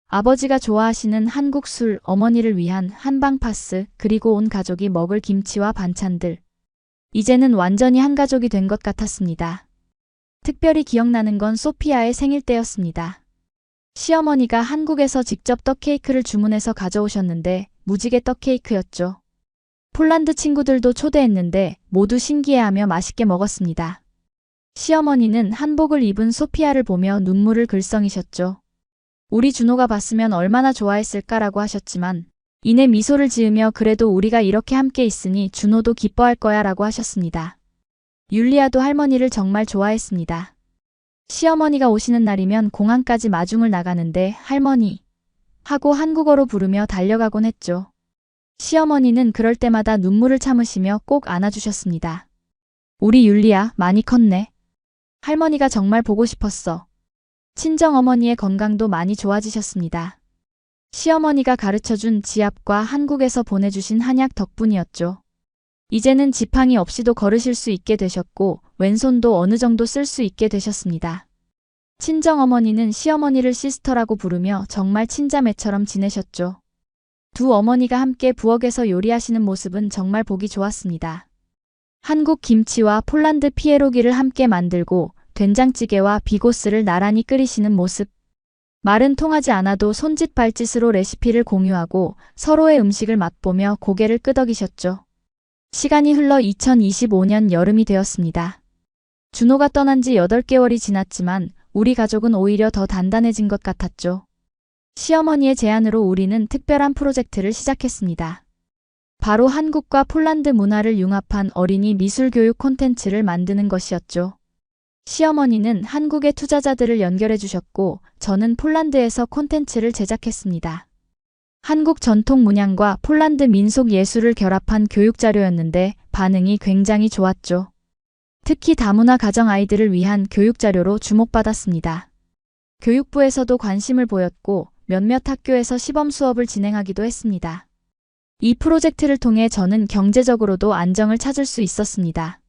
A: 아버지가 좋아하시는 한국 술, 어머니를 위한 한방 파스, 그리고 온 가족이 먹을 김치와 반찬들. 이제는 완전히 한 가족이 된 것 같았습니다. 특별히 기억나는 건 소피아의 생일 때였습니다. 시어머니가 한국에서 직접 떡케이크를 주문해서 가져오셨는데 무지개 떡케이크였죠. 폴란드 친구들도 초대했는데 모두 신기해하며 맛있게 먹었습니다. 시어머니는 한복을 입은 소피아를 보며 눈물을 글썽이셨죠. 우리 준호가 봤으면 얼마나 좋아했을까라고 하셨지만 이내 미소를 지으며 그래도 우리가 이렇게 함께 있으니 준호도 기뻐할 거야 라고 하셨습니다. 율리아도 할머니를 정말 좋아했습니다. 시어머니가 오시는 날이면 공항까지 마중을 나가는데 할머니 하고 한국어로 부르며 달려가곤 했죠. 시어머니는 그럴 때마다 눈물을 참으시며 꼭 안아주셨습니다. 우리 율리아 많이 컸네. 할머니가 정말 보고 싶었어. 친정어머니의 건강도 많이 좋아지셨습니다. 시어머니가 가르쳐준 지압과 한국에서 보내주신 한약 덕분이었죠. 이제는 지팡이 없이도 걸으실 수 있게 되셨고 왼손도 어느 정도 쓸 수 있게 되셨습니다. 친정어머니는 시어머니를 시스터라고 부르며 정말 친자매처럼 지내셨죠. 두 어머니가 함께 부엌에서 요리하시는 모습은 정말 보기 좋았습니다. 한국 김치와 폴란드 피에로기를 함께 만들고 된장찌개와 비고스를 나란히 끓이시는 모습. 말은 통하지 않아도 손짓 발짓으로 레시피를 공유하고 서로의 음식을 맛보며 고개를 끄덕이셨죠. 시간이 흘러 2025년 여름이 되었습니다. 준호가 떠난 지 8개월이 지났지만 우리 가족은 오히려 더 단단해진 것 같았죠. 시어머니의 제안으로 우리는 특별한 프로젝트를 시작했습니다. 바로 한국과 폴란드 문화를 융합한 어린이 미술 교육 콘텐츠를 만드는 것이었죠. 시어머니는 한국의 투자자들을 연결해 주셨고 저는 폴란드에서 콘텐츠를 제작했습니다. 한국 전통 문양과 폴란드 민속 예술을 결합한 교육 자료였는데 반응이 굉장히 좋았죠. 특히 다문화 가정 아이들을 위한 교육 자료로 주목받았습니다. 교육부에서도 관심을 보였고 몇몇 학교에서 시범 수업을 진행하기도 했습니다. 이 프로젝트를 통해 저는 경제적으로도 안정을 찾을 수 있었습니다.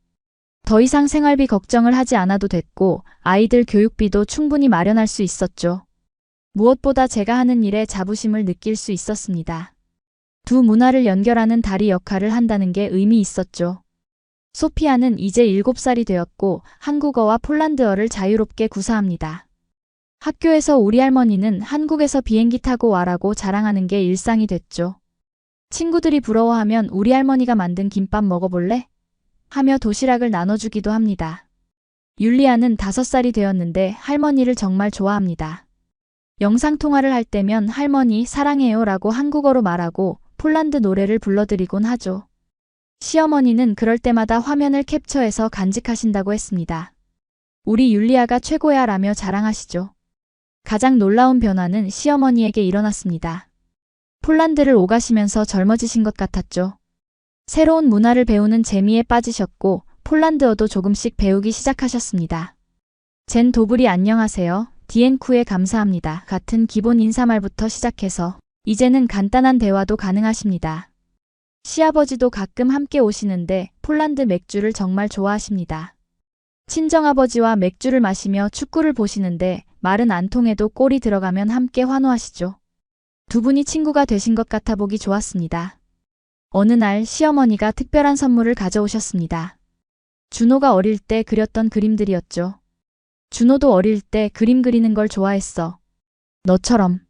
A: 더 이상 생활비 걱정을 하지 않아도 됐고 아이들 교육비도 충분히 마련할 수 있었죠. 무엇보다 제가 하는 일에 자부심을 느낄 수 있었습니다. 두 문화를 연결하는 다리 역할을 한다는 게 의미 있었죠. 소피아는 이제 7살이 되었고 한국어와 폴란드어를 자유롭게 구사합니다. 학교에서 우리 할머니는 한국에서 비행기 타고 와라고 자랑하는 게 일상이 됐죠. 친구들이 부러워하면 우리 할머니가 만든 김밥 먹어볼래? 하며 도시락을 나눠주기도 합니다. 율리아는 5살이 되었는데 할머니를 정말 좋아합니다. 영상통화를 할 때면 할머니 사랑해요 라고 한국어로 말하고 폴란드 노래를 불러드리곤 하죠. 시어머니는 그럴 때마다 화면을 캡처해서 간직하신다고 했습니다. 우리 율리아가 최고야 라며 자랑하시죠. 가장 놀라운 변화는 시어머니에게 일어났습니다. 폴란드를 오가시면서 젊어지신 것 같았죠. 새로운 문화를 배우는 재미에 빠지셨고 폴란드어도 조금씩 배우기 시작하셨습니다. 젠 도브리 안녕하세요. 디엔쿠에 감사합니다. 같은 기본 인사말부터 시작해서 이제는 간단한 대화도 가능하십니다. 시아버지도 가끔 함께 오시는데 폴란드 맥주를 정말 좋아하십니다. 친정아버지와 맥주를 마시며 축구를 보시는데 말은 안 통해도 골이 들어가면 함께 환호하시죠. 두 분이 친구가 되신 것 같아 보기 좋았습니다. 어느 날 시어머니가 특별한 선물을 가져오셨습니다. 준호가 어릴 때 그렸던 그림들이었죠. 준호도 어릴 때 그림 그리는 걸 좋아했어. 너처럼.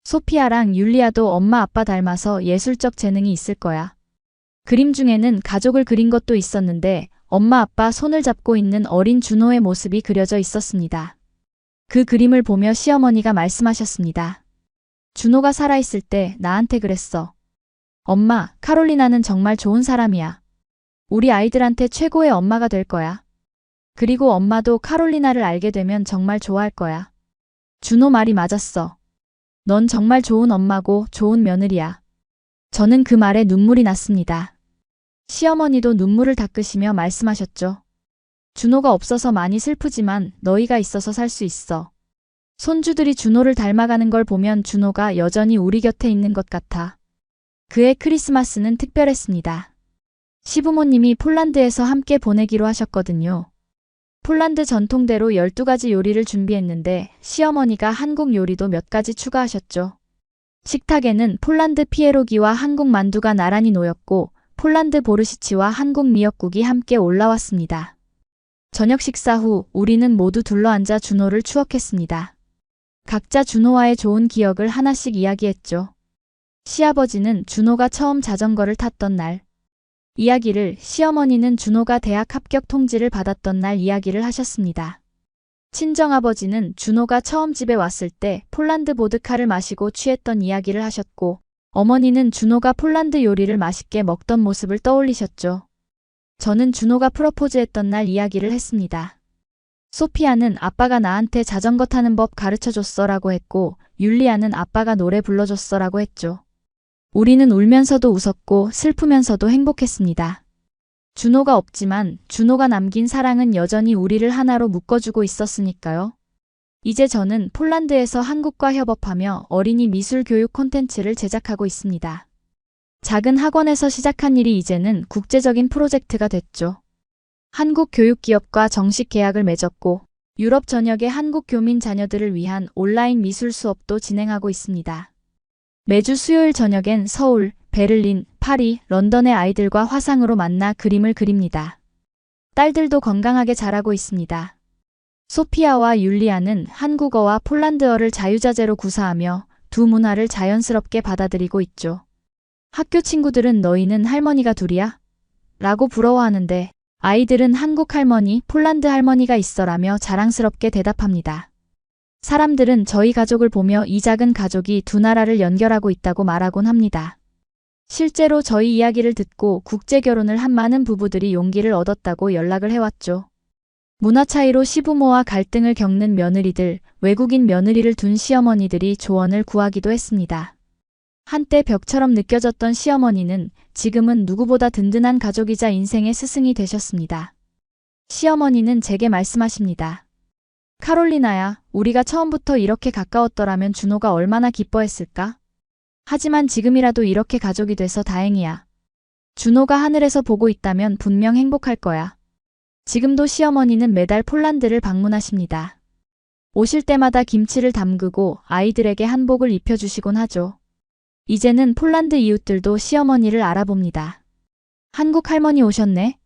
A: 소피아랑 율리아도 엄마 아빠 닮아서 예술적 재능이 있을 거야. 그림 중에는 가족을 그린 것도 있었는데 엄마 아빠 손을 잡고 있는 어린 준호의 모습이 그려져 있었습니다. 그 그림을 보며 시어머니가 말씀하셨습니다. 준호가 살아있을 때 나한테 그랬어. 엄마, 카롤리나는 정말 좋은 사람이야. 우리 아이들한테 최고의 엄마가 될 거야. 그리고 엄마도 카롤리나를 알게 되면 정말 좋아할 거야. 준호 말이 맞았어. 넌 정말 좋은 엄마고 좋은 며느리야. 저는 그 말에 눈물이 났습니다. 시어머니도 눈물을 닦으시며 말씀하셨죠. 준호가 없어서 많이 슬프지만 너희가 있어서 살 수 있어. 손주들이 준호를 닮아가는 걸 보면 준호가 여전히 우리 곁에 있는 것 같아. 그해 크리스마스는 특별했습니다. 시부모님이 폴란드에서 함께 보내기로 하셨거든요. 폴란드 전통대로 12가지 요리를 준비했는데 시어머니가 한국 요리도 몇 가지 추가하셨죠. 식탁에는 폴란드 피에로기와 한국 만두가 나란히 놓였고 폴란드 보르시치와 한국 미역국이 함께 올라왔습니다. 저녁 식사 후 우리는 모두 둘러앉아 준호를 추억했습니다. 각자 준호와의 좋은 기억을 하나씩 이야기했죠. 시아버지는 준호가 처음 자전거를 탔던 날 이야기를, 시어머니는 준호가 대학 합격 통지를 받았던 날 이야기를 하셨습니다. 친정아버지는 준호가 처음 집에 왔을 때 폴란드 보드카를 마시고 취했던 이야기를 하셨고 어머니는 준호가 폴란드 요리를 맛있게 먹던 모습을 떠올리셨죠. 저는 준호가 프러포즈했던 날 이야기를 했습니다. 소피아는 아빠가 나한테 자전거 타는 법 가르쳐줬어 라고 했고 율리아는 아빠가 노래 불러줬어 라고 했죠. 우리는 울면서도 웃었고 슬프면서도 행복했습니다. 준호가 없지만 준호가 남긴 사랑은 여전히 우리를 하나로 묶어주고 있었으니까요. 이제 저는 폴란드에서 한국과 협업하며 어린이 미술 교육 콘텐츠를 제작하고 있습니다. 작은 학원에서 시작한 일이 이제는 국제적인 프로젝트가 됐죠. 한국 교육기업과 정식 계약을 맺었고 유럽 전역의 한국 교민 자녀들을 위한 온라인 미술 수업도 진행하고 있습니다. 매주 수요일 저녁엔 서울, 베를린, 파리, 런던의 아이들과 화상으로 만나 그림을 그립니다. 딸들도 건강하게 자라고 있습니다. 소피아와 율리아는 한국어와 폴란드어를 자유자재로 구사하며 두 문화를 자연스럽게 받아들이고 있죠. 학교 친구들은 너희는 할머니가 둘이야? 라고 부러워하는데 아이들은 한국 할머니, 폴란드 할머니가 있어라며 자랑스럽게 대답합니다. 사람들은 저희 가족을 보며 이 작은 가족이 두 나라를 연결하고 있다고 말하곤 합니다. 실제로 저희 이야기를 듣고 국제결혼을 한 많은 부부들이 용기를 얻었다고 연락을 해왔죠. 문화 차이로 시부모와 갈등을 겪는 며느리들, 외국인 며느리를 둔 시어머니들이 조언을 구하기도 했습니다. 한때 벽처럼 느껴졌던 시어머니는 지금은 누구보다 든든한 가족이자 인생의 스승이 되셨습니다. 시어머니는 제게 말씀하십니다. 카롤리나야, 우리가 처음부터 이렇게 가까웠더라면 준호가 얼마나 기뻐했을까? 하지만 지금이라도 이렇게 가족이 돼서 다행이야. 준호가 하늘에서 보고 있다면 분명 행복할 거야. 지금도 시어머니는 매달 폴란드를 방문하십니다. 오실 때마다 김치를 담그고 아이들에게 한복을 입혀주시곤 하죠. 이제는 폴란드 이웃들도 시어머니를 알아봅니다. 한국 할머니 오셨네?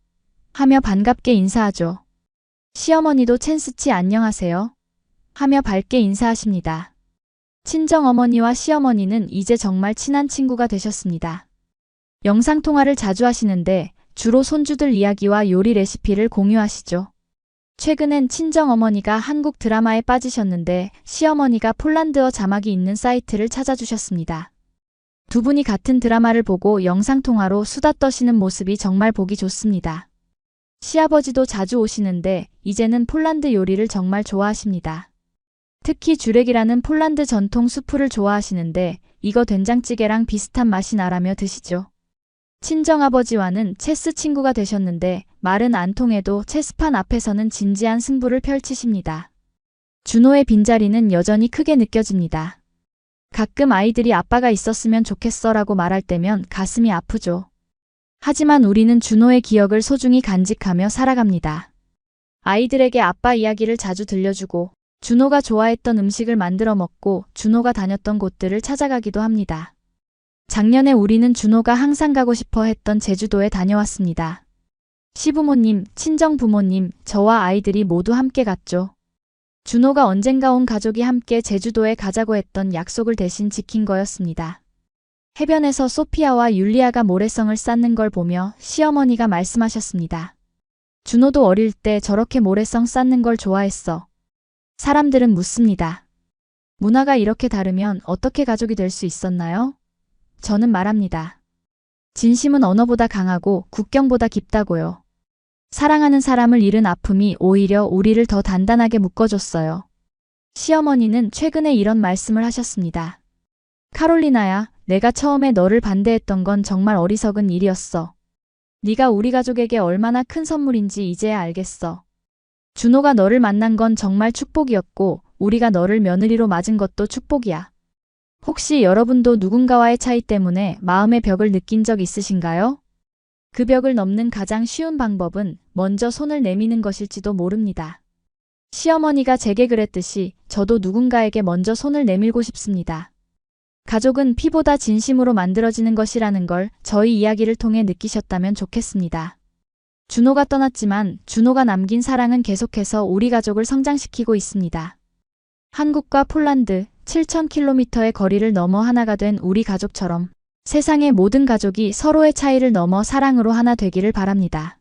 A: 하며 반갑게 인사하죠. 시어머니도 첸스치 안녕하세요? 하며 밝게 인사하십니다. 친정어머니와 시어머니는 이제 정말 친한 친구가 되셨습니다. 영상통화를 자주 하시는데 주로 손주들 이야기와 요리 레시피를 공유하시죠. 최근엔 친정어머니가 한국 드라마에 빠지셨는데 시어머니가 폴란드어 자막이 있는 사이트를 찾아주셨습니다. 두 분이 같은 드라마를 보고 영상통화로 수다 떠시는 모습이 정말 보기 좋습니다. 시아버지도 자주 오시는데 이제는 폴란드 요리를 정말 좋아하십니다. 특히 주렉이라는 폴란드 전통 수프를 좋아하시는데 이거 된장찌개랑 비슷한 맛이 나라며 드시죠. 친정아버지와는 체스 친구가 되셨는데 말은 안 통해도 체스판 앞에서는 진지한 승부를 펼치십니다. 준호의 빈자리는 여전히 크게 느껴집니다. 가끔 아이들이 아빠가 있었으면 좋겠어 라고 말할 때면 가슴이 아프죠. 하지만 우리는 준호의 기억을 소중히 간직하며 살아갑니다. 아이들에게 아빠 이야기를 자주 들려주고 준호가 좋아했던 음식을 만들어 먹고 준호가 다녔던 곳들을 찾아가기도 합니다. 작년에 우리는 준호가 항상 가고 싶어 했던 제주도에 다녀왔습니다. 시부모님, 친정부모님, 저와 아이들이 모두 함께 갔죠. 준호가 언젠가 온 가족이 함께 제주도에 가자고 했던 약속을 대신 지킨 거였습니다. 해변에서 소피아와 율리아가 모래성을 쌓는 걸 보며 시어머니가 말씀하셨습니다. 준호도 어릴 때 저렇게 모래성 쌓는 걸 좋아했어. 사람들은 묻습니다. 문화가 이렇게 다르면 어떻게 가족이 될 수 있었나요? 저는 말합니다. 진심은 언어보다 강하고 국경보다 깊다고요. 사랑하는 사람을 잃은 아픔이 오히려 우리를 더 단단하게 묶어줬어요. 시어머니는 최근에 이런 말씀을 하셨습니다. 카롤리나야, 내가 처음에 너를 반대했던 건 정말 어리석은 일이었어. 네가 우리 가족에게 얼마나 큰 선물인지 이제야 알겠어. 준호가 너를 만난 건 정말 축복이었고 우리가 너를 며느리로 맞은 것도 축복이야. 혹시 여러분도 누군가와의 차이 때문에 마음의 벽을 느낀 적 있으신가요? 그 벽을 넘는 가장 쉬운 방법은 먼저 손을 내미는 것일지도 모릅니다. 시어머니가 제게 그랬듯이 저도 누군가에게 먼저 손을 내밀고 싶습니다. 가족은 피보다 진심으로 만들어지는 것이라는 걸 저희 이야기를 통해 느끼셨다면 좋겠습니다. 준호가 떠났지만 준호가 남긴 사랑은 계속해서 우리 가족을 성장시키고 있습니다. 한국과 폴란드 7,000km의 거리를 넘어 하나가 된 우리 가족처럼 세상의 모든 가족이 서로의 차이를 넘어 사랑으로 하나 되기를 바랍니다.